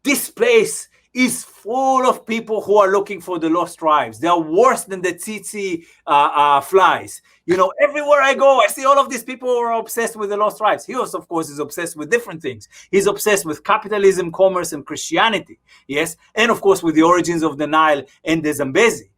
this place is full of people who are looking for the lost tribes. They are worse than the tsetse flies. Everywhere I go, I see all of these people who are obsessed with the lost tribes. He also, of course, is obsessed with different things. He's obsessed with capitalism, commerce, and Christianity. Yes, and of course with the origins of the Nile and the Zambezi.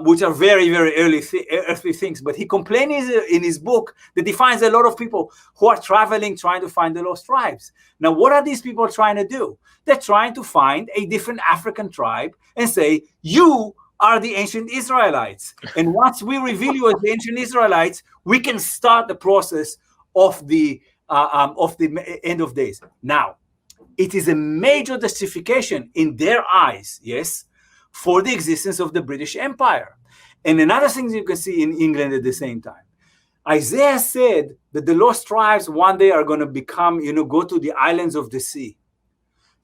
Which are very, very earthly things. But he complains in his book that he finds a lot of people who are traveling, trying to find the lost tribes. Now, what are these people trying to do? They're trying to find a different African tribe and say, you are the ancient Israelites. And once we reveal you as the ancient Israelites, we can start the process of the end of days. Now, it is a major justification in their eyes, yes, for the existence of the British Empire. And another thing you can see in England at the same time. Isaiah said that the lost tribes one day are going to become, go to the islands of the sea.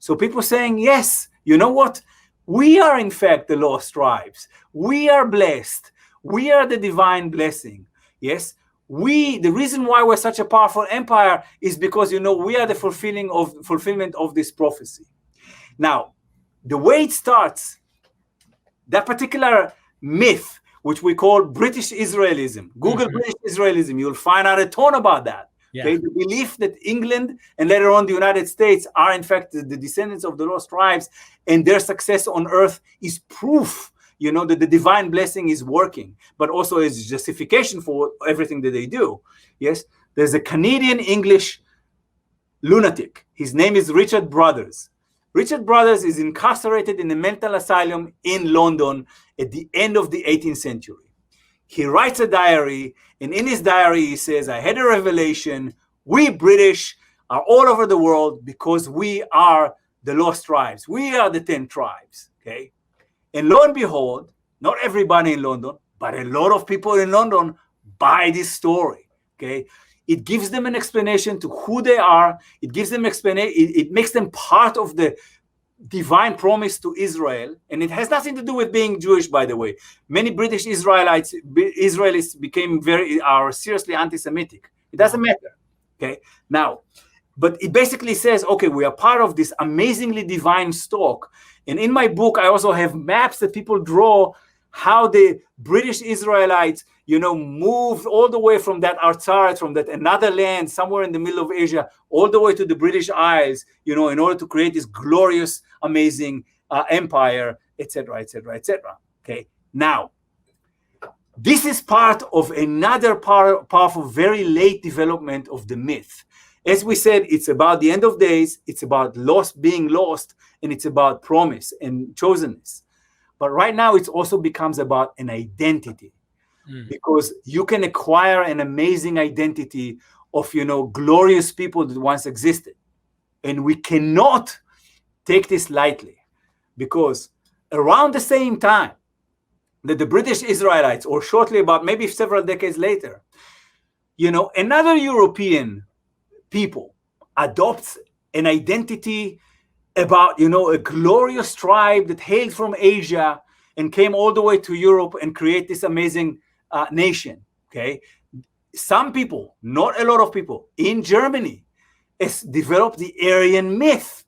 So people saying, yes, you know what? We are in fact the lost tribes. We are blessed. We are the divine blessing. Yes. The reason why we're such a powerful empire is because, we are the fulfillment of this prophecy. Now, the way it starts, that particular myth, which we call British Israelism, Google British Israelism, you'll find out a ton about that. Yeah. Okay? The belief that England and later on the United States are in fact the descendants of the lost tribes, and their success on earth is proof, that the divine blessing is working, but also is justification for everything that they do. Yes, there's a Canadian English lunatic. His name is Richard Brothers. Richard Brothers is incarcerated in a mental asylum in London at the end of the 18th century. He writes a diary, and in his diary he says, I had a revelation. We British are all over the world because we are the lost tribes. We are the 10 tribes, okay? And lo and behold, not everybody in London, but a lot of people in London buy this story, okay? It gives them an explanation to who they are. It gives them it makes them part of the divine promise to Israel, and it has nothing to do with being Jewish, by the way. Many British Israelis are seriously anti-Semitic. It doesn't matter, okay? Now, but it basically says, okay, we are part of this amazingly divine stock. And in my book, I also have maps that people draw how the British Israelites, moved all the way from that Artsar, from that another land somewhere in the middle of Asia, all the way to the British Isles, in order to create this glorious, amazing empire, etc., etc., etc. Okay. Now, this is part of another powerful, very late development of the myth. As we said, it's about the end of days, it's about being lost, and it's about promise and chosenness. But right now, it also becomes about an identity, because you can acquire an amazing identity of, glorious people that once existed. And we cannot take this lightly, because around the same time that the British Israelites, or shortly about maybe several decades later, another European people adopts an identity about, a glorious tribe that hailed from Asia and came all the way to Europe and create this amazing nation, okay? Some people, not a lot of people, in Germany has developed the Aryan myth,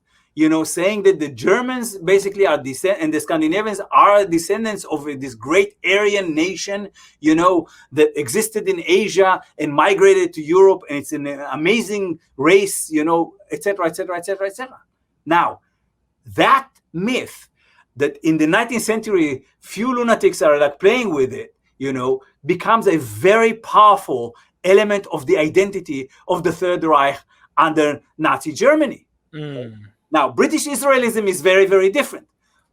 saying that the Germans basically are and the Scandinavians are descendants of this great Aryan nation, that existed in Asia and migrated to Europe, and it's an amazing race, etc., etc., etc., etc. Now, that myth that in the 19th century, few lunatics are like playing with it, becomes a very powerful element of the identity of the Third Reich under Nazi Germany. Now, British Israelism is very, very different,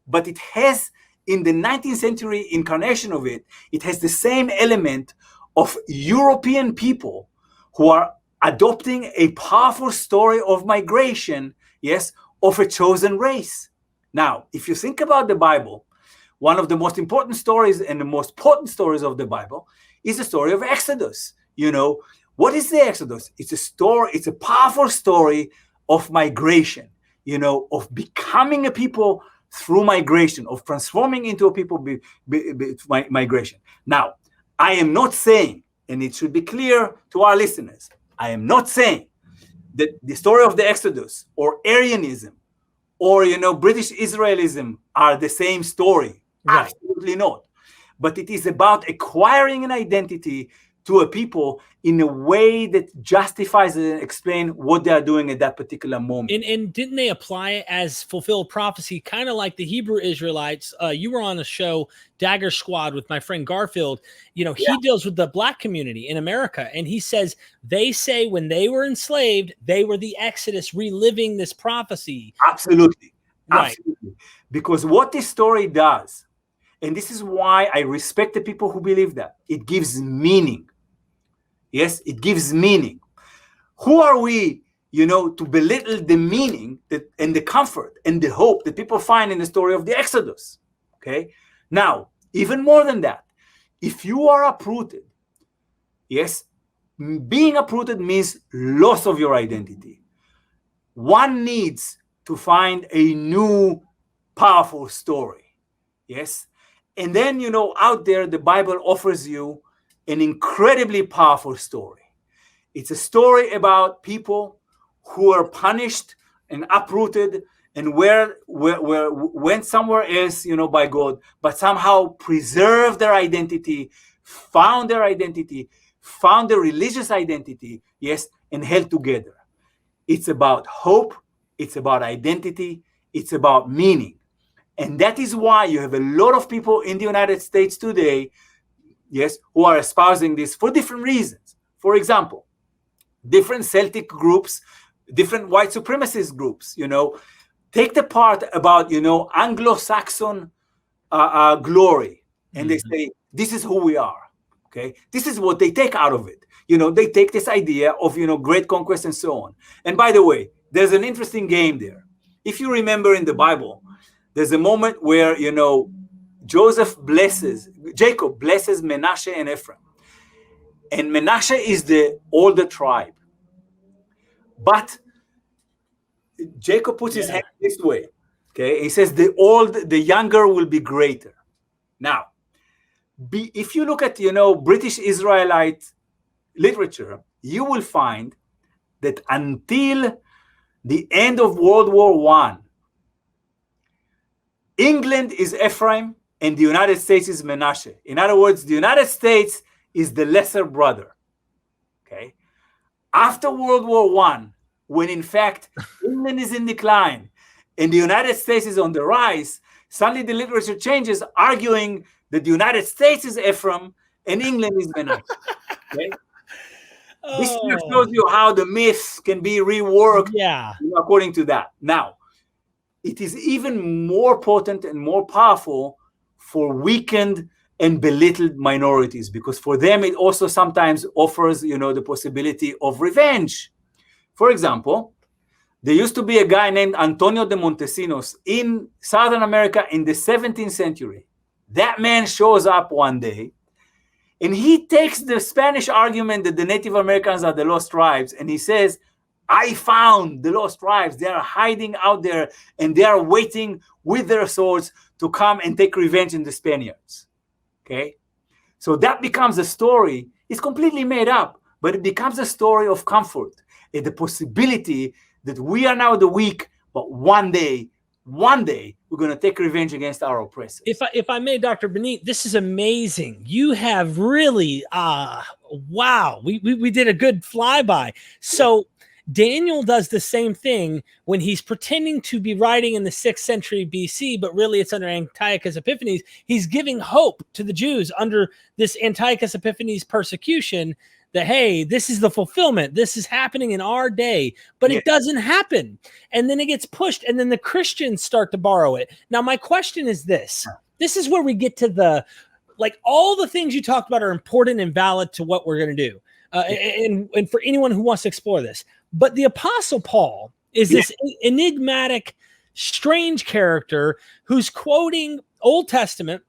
but it has, in the 19th century incarnation of it, it has the same element of European people who are adopting a powerful story of migration, yes, of a chosen race. Now, if you think about the Bible, one of the most important stories and the most potent stories of the Bible is the story of Exodus. What is the Exodus? It's a powerful story of migration, of becoming a people through migration, of transforming into a people migration. Now, I am not saying, and it should be clear to our listeners, I am not saying that the story of the Exodus or Aryanism or, British Israelism are the same story. Right. Absolutely not. But it is about acquiring an identity to a people in a way that justifies and explain what they are doing at that particular moment. And didn't they apply it as fulfilled prophecy, kind of like the Hebrew Israelites? You were on the show Dagger Squad with my friend Garfield. He deals with the Black community in America, and he says they say when they were enslaved, they were the Exodus, reliving this prophecy. Absolutely. Right. Absolutely. Because what this story does, and this is why I respect the people who believe that, it gives meaning. Yes, it gives meaning. Who are we, to belittle the meaning and the comfort and the hope that people find in the story of the Exodus? Okay. Now, even more than that, if you are uprooted, yes, being uprooted means loss of your identity. One needs to find a new, powerful story. Yes. And then, out there, the Bible offers you an incredibly powerful story. It's a story about people who are punished and uprooted and went somewhere else, by God, but somehow preserved their identity, found their religious identity, yes, and held together. It's about hope. It's about identity. It's about meaning. And that is why you have a lot of people in the United States today, yes, who are espousing this for different reasons. For example, different Celtic groups, different white supremacist groups, take the part about, Anglo-Saxon glory. And they say, this is who we are. Okay. This is what they take out of it. They take this idea of, great conquest and so on. And by the way, there's an interesting game there. If you remember in the Bible, there's a moment where, Jacob blesses Menashe and Ephraim. And Menashe is the older tribe. But Jacob puts his hand this way. Okay. He says the younger will be greater. Now, if you look at, British Israelite literature, you will find that until the end of World War I, England is Ephraim and the United States is Menashe. In other words, the United States is the lesser brother. Okay. After World War I, when in fact England is in decline and the United States is on the rise, suddenly the literature changes, arguing that the United States is Ephraim and England is Menashe. Okay? This shows you how the myths can be reworked according to that. Now, it is even more potent and more powerful for weakened and belittled minorities, because for them it also sometimes offers, the possibility of revenge. For example, there used to be a guy named Antonio de Montesinos in Southern America in the 17th century. That man shows up one day and he takes the Spanish argument that the Native Americans are the lost tribes, and he says, I found the lost tribes. They are hiding out there and they are waiting with their swords to come and take revenge on the Spaniards. Okay? So that becomes a story. It's completely made up, but it becomes a story of comfort and the possibility that we are now the weak, but one day, we're going to take revenge against our oppressors. If I may, Dr. Benite, this is amazing. You have really, wow, we did a good flyby. So Daniel does the same thing when he's pretending to be writing in the 6th century BC, but really it's under Antiochus Epiphanes. He's giving hope to the Jews under this Antiochus Epiphanes persecution that, hey, this is the fulfillment. This is happening in our day, but it doesn't happen. And then it gets pushed, and then the Christians start to borrow it. Now, my question is this. This is where we get to all the things you talked about are important and valid to what we're going to do. And for anyone who wants to explore this. But the Apostle Paul is this enigmatic, strange character who's quoting Old Testament.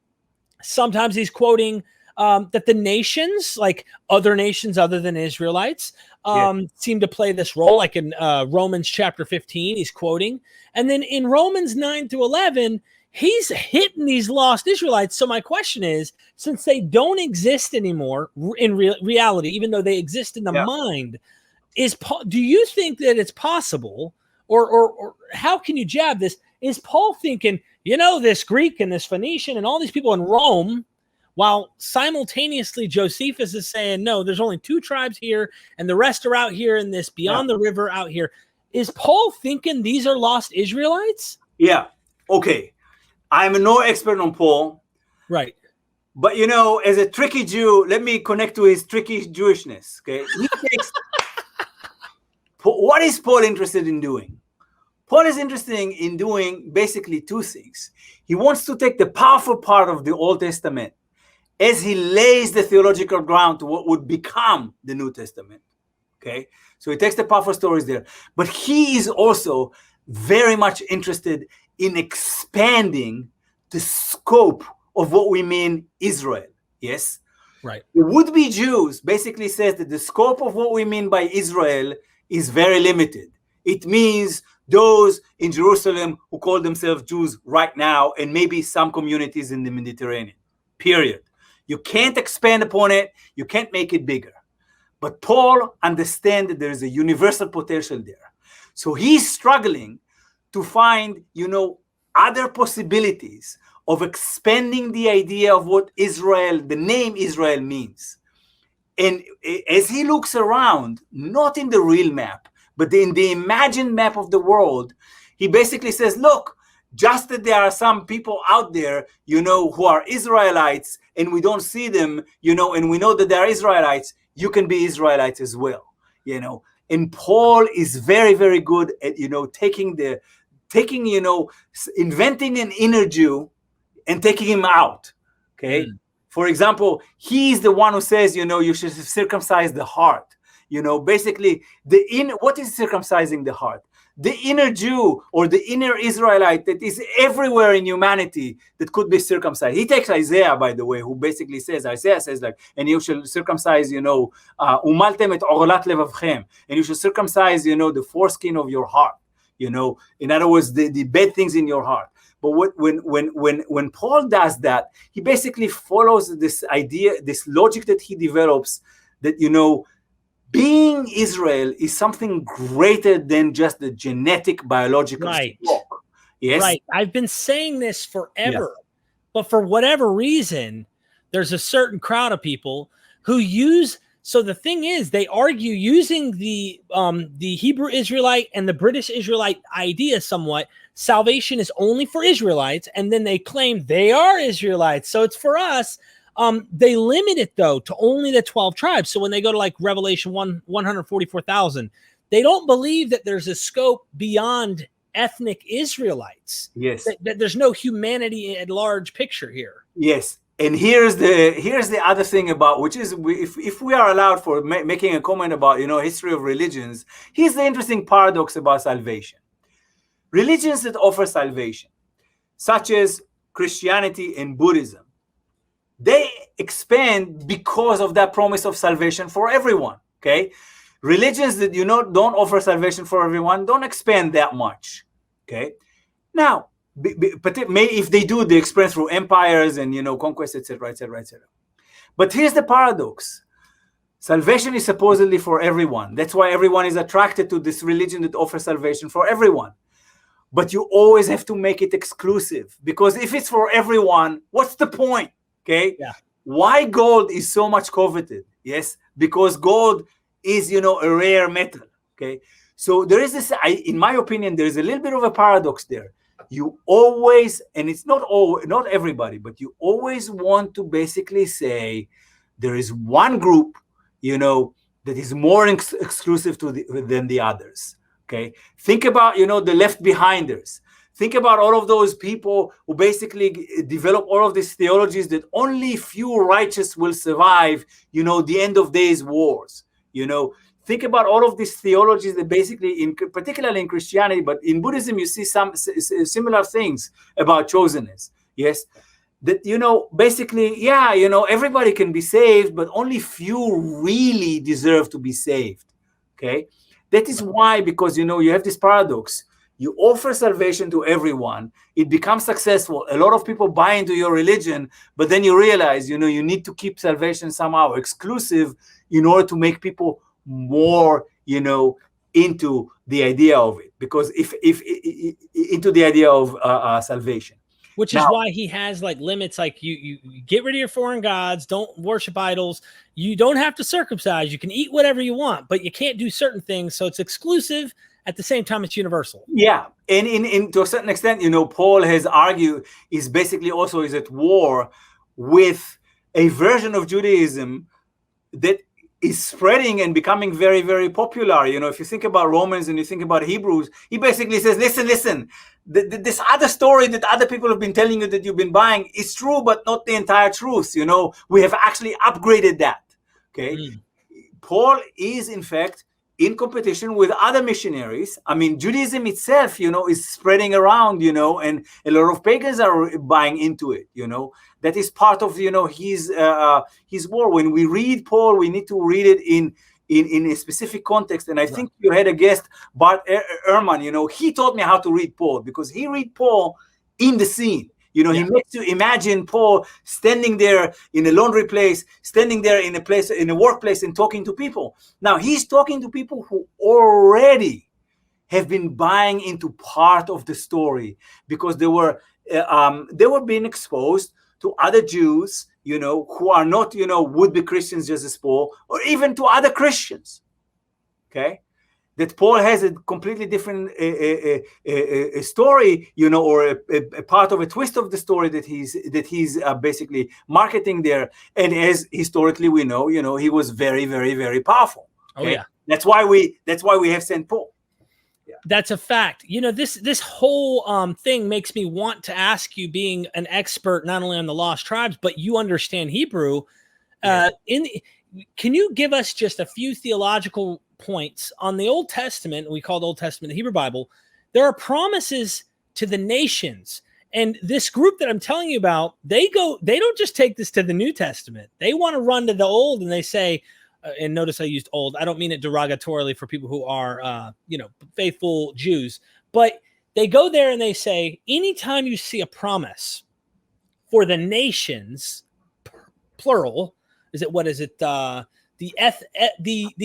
Sometimes he's quoting that the nations, like other nations other than Israelites, seem to play this role, like in Romans chapter 15, he's quoting. And then in Romans 9 through 11, he's hitting these lost Israelites. So my question is, since they don't exist anymore in reality, even though they exist in the mind, do you think that it's possible, or how can you jab this? Is Paul thinking, this Greek and this Phoenician and all these people in Rome, while simultaneously Josephus is saying, no, there's only 2 tribes here and the rest are out here in this beyond the river out here. Is Paul thinking these are lost Israelites? Yeah. Okay. I'm no expert on Paul. Right. But, as a tricky Jew, let me connect to his tricky Jewishness. Okay. What is Paul interested in doing? Paul is interested in doing basically 2 things. He wants to take the powerful part of the Old Testament as he lays the theological ground to what would become the New Testament. Okay? So he takes the powerful stories there. But he is also very much interested in expanding the scope of what we mean Israel. Yes? Right. The would-be Jews basically says that the scope of what we mean by Israel is very limited. It means those in Jerusalem who call themselves Jews right now, and maybe some communities in the Mediterranean, period. You can't expand upon it. You can't make it bigger. But Paul understands that there is a universal potential there. So he's struggling to find, other possibilities of expanding the idea of what Israel, the name Israel means. And as he looks around, not in the real map, but in the imagined map of the world, he basically says, look, Just that there are some people out there, who are Israelites, and we don't see them, and we know that they are Israelites. You can be Israelites as well, And Paul is very, very good at, inventing an inner Jew and taking him out. Okay. For example, he's the one who says, you should circumcise the heart. Basically, what is circumcising the heart? The inner Jew or the inner Israelite that is everywhere in humanity that could be circumcised. He takes Isaiah, by the way, who basically says, and you shall circumcise, umaltem et orolat levavchem, and you shall circumcise, the foreskin of your heart. In other words, the bad things in your heart. But when Paul does that, he basically follows this idea, this logic that he develops, that being Israel is something greater than just the genetic biological stock. Yes, right. I've been saying this forever, but for whatever reason, there's a certain crowd of people who use. So the thing is, they argue using the Hebrew Israelite and the British Israelite idea somewhat. Salvation is only for Israelites, and then they claim they are Israelites, so it's for us. They limit it though to only the 12 tribes. So when they go to like Revelation 144,000, they don't believe that there's a scope beyond ethnic Israelites. Yes, that there's no humanity at large picture here. Yes. And here's the other thing about, which is, if we are allowed for making a comment about, history of religions, here's the interesting paradox about salvation. Religions that offer salvation, such as Christianity and Buddhism, they expand because of that promise of salvation for everyone, okay? Religions that, don't offer salvation for everyone don't expand that much, okay? Now, but if they do, they expand through empires and, conquest, etc., etc., etc. But here's the paradox. Salvation is supposedly for everyone. That's why everyone is attracted to this religion that offers salvation for everyone. But you always have to make it exclusive, because if it's for everyone, what's the point? Okay. Yeah. Why gold is so much coveted? Yes, because gold is, a rare metal. Okay. So there is this, in my opinion, there is a little bit of a paradox there. You always, and it's not everybody, but you always want to basically say there is one group, that is more exclusive than the others. Okay, think about, the left behinders. Think about all of those people who basically develop all of these theologies that only few righteous will survive, the end of days wars. Think about all of these theologies that basically, particularly in Christianity, but in Buddhism, you see some similar things about chosenness. Yes, that, basically, everybody can be saved, but only few really deserve to be saved. Okay. That is why, because, you have this paradox. You offer salvation to everyone. It becomes successful. A lot of people buy into your religion, but then you realize, you need to keep salvation somehow exclusive in order to make people more, into the idea of it. Because if into the idea of salvation. Which is why he has like limits, like you get rid of your foreign gods, don't worship idols. You don't have to circumcise. You can eat whatever you want, but you can't do certain things. So it's exclusive. At the same time, it's universal. Yeah. And in to a certain extent, Paul has argued is basically also is at war with a version of Judaism that is spreading and becoming very, very popular. If you think about Romans and you think about Hebrews, he basically says, listen, this other story that other people have been telling you that you've been buying is true, but not the entire truth. We have actually upgraded that. Okay. Paul is, in fact, in competition with other missionaries. I mean, Judaism itself, is spreading around, and a lot of pagans are buying into it, That is part of, his war. When we read Paul, we need to read it in a specific context. And I think you had a guest, Bart Ehrman, he taught me how to read Paul, because he read Paul in the scene. He makes you imagine Paul standing there in a laundry place, standing there in a workplace and talking to people. Now, he's talking to people who already have been buying into part of the story, because they were being exposed to other Jews, who are not, would-be Christians just as Paul, or even to other Christians. Okay. that Paul has a completely different story, or a part of a twist of the story that he's basically marketing there. And as historically we know, he was very, very, very powerful. Okay? Oh yeah, that's why we have Saint Paul. Yeah. That's a fact. This whole thing makes me want to ask you, being an expert not only on the lost tribes, but you understand Hebrew. Yes. Can you give us just a few theological points on the Old Testament? We call the Old Testament the Hebrew Bible. There are promises to the nations. And this group that I'm telling you about, they don't just take this to the New Testament. They want to run to the Old, and they say, and notice I used old. I don't mean it derogatorily for people who are, faithful Jews, but they go there and they say, anytime you see a promise for the nations, plural, what is it? The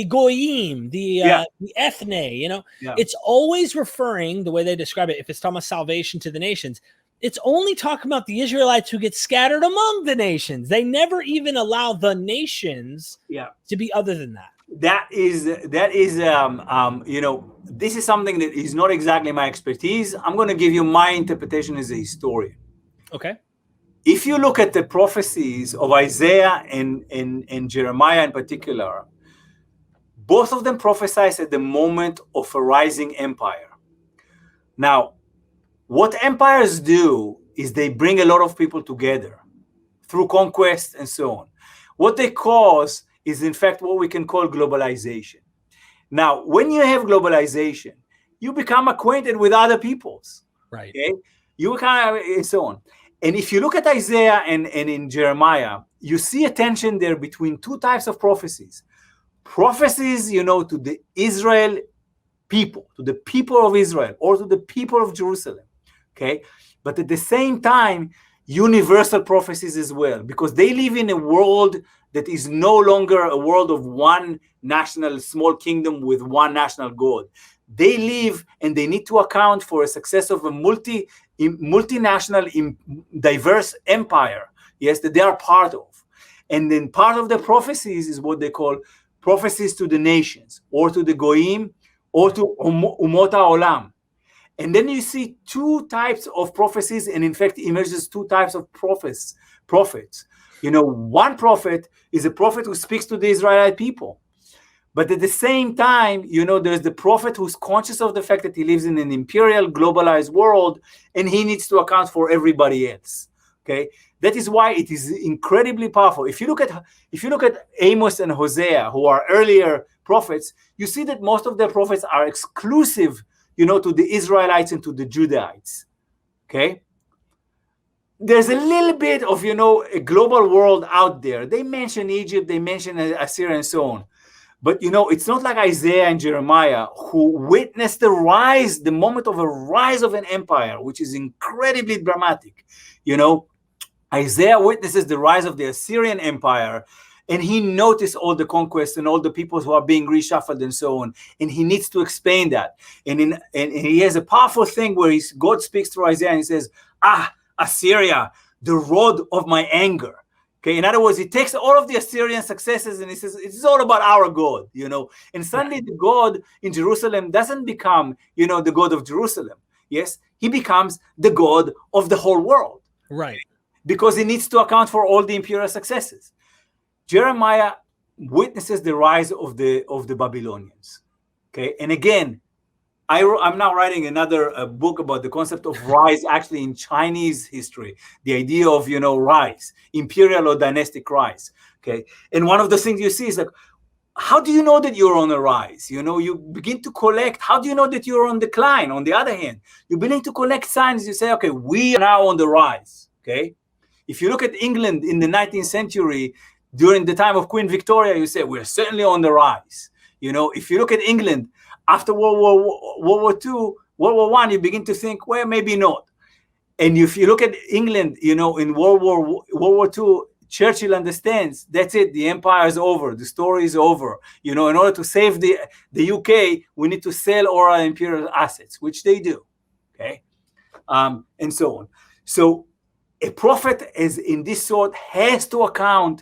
goyim, the ethne, it's always referring, the way they describe it, if it's talking about salvation to the nations, it's only talking about the Israelites who get scattered among the nations. They never even allow the nations to be other than that. This is something that is not exactly my expertise. I'm going to give you my interpretation as a historian. Okay. If you look at the prophecies of Isaiah and Jeremiah in particular, both of them prophesied at the moment of a rising empire. Now, what empires do is they bring a lot of people together through conquest and so on. What they cause is, in fact, what we can call globalization. Now, when you have globalization, you become acquainted with other peoples. Right. Okay? And so on. And if you look at Isaiah and in Jeremiah, you see a tension there between two types of prophecies. Prophecies, to the Israel people, to the people of Israel, or to the people of Jerusalem. Okay? But at the same time, universal prophecies as well, because they live in a world that is no longer a world of one national small kingdom with one national God. They live and they need to account for a success of a multinational, diverse empire, yes, that they are part of. And then part of the prophecies is what they call prophecies to the nations, or to the goyim, or to umot ha'olam. And then you see two types of prophecies, and in fact emerges two types of prophets. One prophet is a prophet who speaks to the Israelite people. But at the same time, there's the prophet who's conscious of the fact that he lives in an imperial, globalized world, and he needs to account for everybody else. Okay, that is why it is incredibly powerful. If you look at Amos and Hosea, who are earlier prophets, you see that most of their prophets are exclusive, to the Israelites and to the Judahites. Okay. There's a little bit of, a global world out there. They mention Egypt, they mention Assyria and so on. But, it's not like Isaiah and Jeremiah, who witnessed the moment of a rise of an empire, which is incredibly dramatic. Isaiah witnesses the rise of the Syrian Empire, and he noticed all the conquests and all the peoples who are being reshuffled and so on. And he needs to explain that. And he has a powerful thing where God speaks through Isaiah and he says, Assyria, the rod of my anger. Okay, in other words, he takes all of the Assyrian successes and he says, it's all about our God, And suddenly the God in Jerusalem doesn't become, the God of Jerusalem. Yes, he becomes the God of the whole world. Right. Because he needs to account for all the imperial successes. Jeremiah witnesses the rise of the Babylonians. Okay, and again, I'm now writing another book about the concept of rise, actually in Chinese history, the idea of, rise, imperial or dynastic rise. Okay. And one of the things you see is like, how do you know that you're on a rise? You begin to collect. How do you know that you're on decline? On the other hand, you begin to collect signs. You say, okay, we are now on the rise. Okay. If you look at England in the 19th century, during the time of Queen Victoria, you say, we're certainly on the rise. If you look at England, after World War II, World War I, you begin to think, well, maybe not. And if you look at England, in World War II, Churchill understands that's it. The empire is over. The story is over. In order to save the UK, we need to sell all our imperial assets, which they do. Okay, and so on. So a prophet, as in this sort, has to account,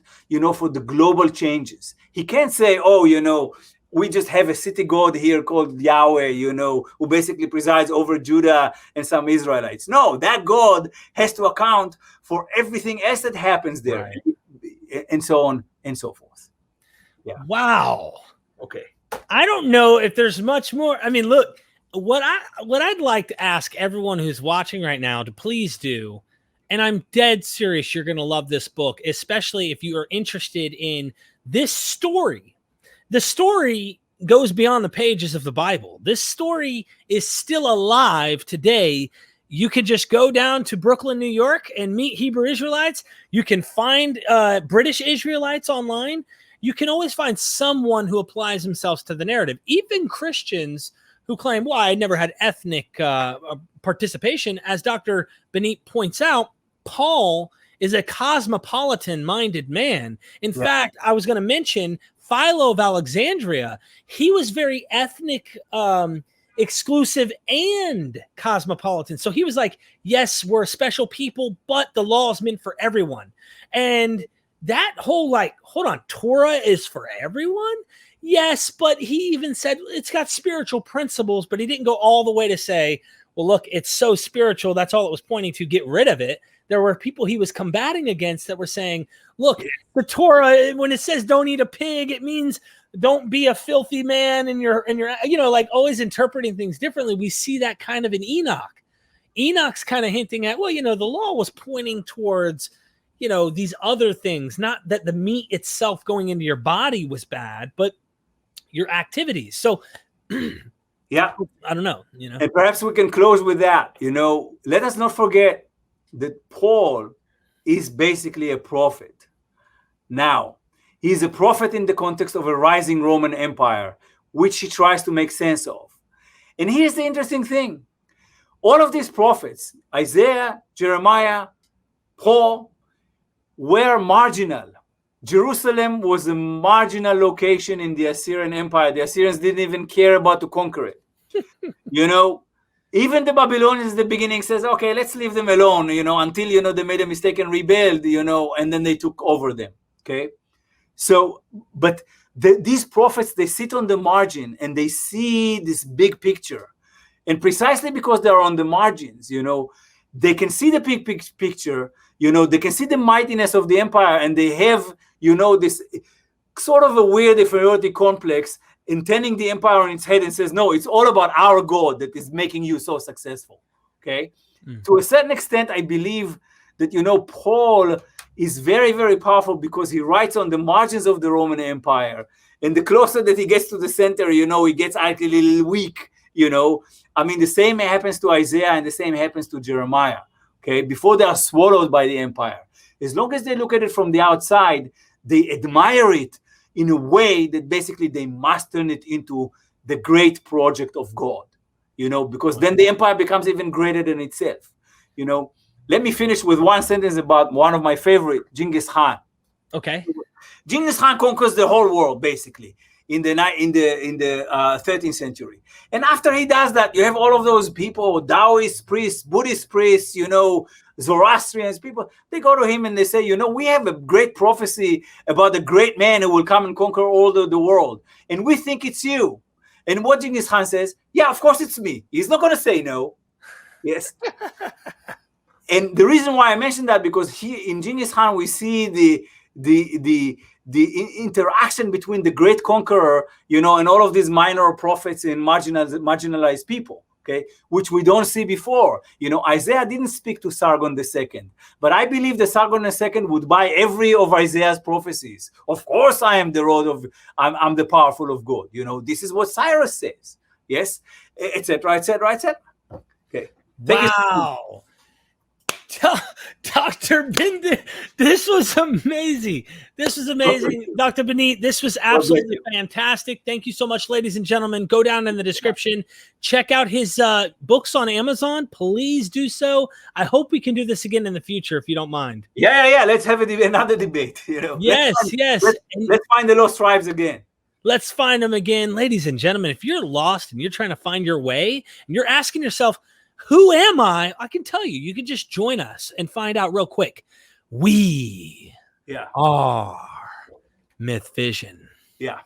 for the global changes. He can't say, we just have a city god here called Yahweh, who basically presides over Judah and some Israelites. No, that God has to account for everything else that happens there, and so on and so forth. Yeah. Wow. Okay. I don't know if there's much more. I mean, look, what I'd like to ask everyone who's watching right now to please do, and I'm dead serious, you're going to love this book, especially if you are interested in this story. The story goes beyond the pages of the Bible. This story is still alive today. You can just go down to Brooklyn, New York and meet Hebrew Israelites. You can find British Israelites online. You can always find someone who applies themselves to the narrative. Even Christians who claim, well, I never had ethnic participation. As Dr. Benite points out, Paul is a cosmopolitan-minded man. In fact, I was going to mention Philo of Alexandria. He was very ethnic, exclusive, and cosmopolitan. So he was like, yes, we're a special people, but the law is meant for everyone. And that whole hold on, Torah is for everyone? Yes, but he even said it's got spiritual principles, but he didn't go all the way to say, well, look, it's so spiritual, that's all it was pointing to, get rid of it. There were people he was combating against that were saying, look, the Torah, when it says don't eat a pig, it means don't be a filthy man, and you're always interpreting things differently. We see that kind of in Enoch. Enoch's kind of hinting at, well, the law was pointing towards, these other things, not that the meat itself going into your body was bad, but your activities. So yeah, I don't know, And perhaps we can close with that. Let us not forget that Paul is basically a prophet. Now, he's a prophet in the context of a rising Roman Empire, which he tries to make sense of. And here's the interesting thing. All of these prophets, Isaiah, Jeremiah, Paul, were marginal. Jerusalem was a marginal location in the Assyrian Empire. The Assyrians didn't even care about to conquer it. Even the Babylonians at the beginning says, okay, let's leave them alone, until, they made a mistake and rebelled, and then they took over them, okay? So, but these prophets, they sit on the margin and they see this big picture. And precisely because they're on the margins, they can see the big picture, they can see the mightiness of the empire, and they have, this sort of a weird inferiority complex, intending the empire on its head, and says, no, it's all about our God that is making you so successful. Okay. Mm-hmm. To a certain extent, I believe that, Paul is very, very powerful because he writes on the margins of the Roman Empire. And the closer that he gets to the center, he gets actually a little weak, I mean, the same happens to Isaiah and the same happens to Jeremiah. Okay. Before they are swallowed by the empire. As long as they look at it from the outside, they admire it in a way that basically they must turn it into the great project of God, because then the empire becomes even greater than itself. Let me finish with one sentence about one of my favorite, Genghis Khan. Okay. Genghis Khan conquers the whole world, basically, in the 13th century. And after he does that, you have all of those people, Taoist priests, Buddhist priests, Zoroastrians, people, they go to him and they say, we have a great prophecy about the great man who will come and conquer all the world. And we think it's you. And what Genghis Khan says, yeah, of course it's me. He's not going to say no. Yes. And the reason why I mentioned that, because in Genghis Khan, we see the interaction between the great conqueror, and all of these minor prophets and marginalized people. Okay, which we don't see before. Isaiah didn't speak to Sargon II, but I believe that Sargon II would buy every of Isaiah's prophecies. Of course, I am the rod of, I'm the powerful of God. This is what Cyrus says. Yes, etc., etc., etc. Okay. Wow. Dr. Benite, this was amazing. Dr. Benite, this was absolutely fantastic. Thank you so much, ladies and gentlemen. Go down in the description. Check out his books on Amazon. Please do so. I hope we can do this again in the future, if you don't mind. Yeah. Let's have another debate. Yes. Let's find the lost tribes again. Let's find them again. Ladies and gentlemen, if you're lost and you're trying to find your way and you're asking yourself, who am I? I can tell you. You can just join us and find out real quick. We are MythVision. Yeah.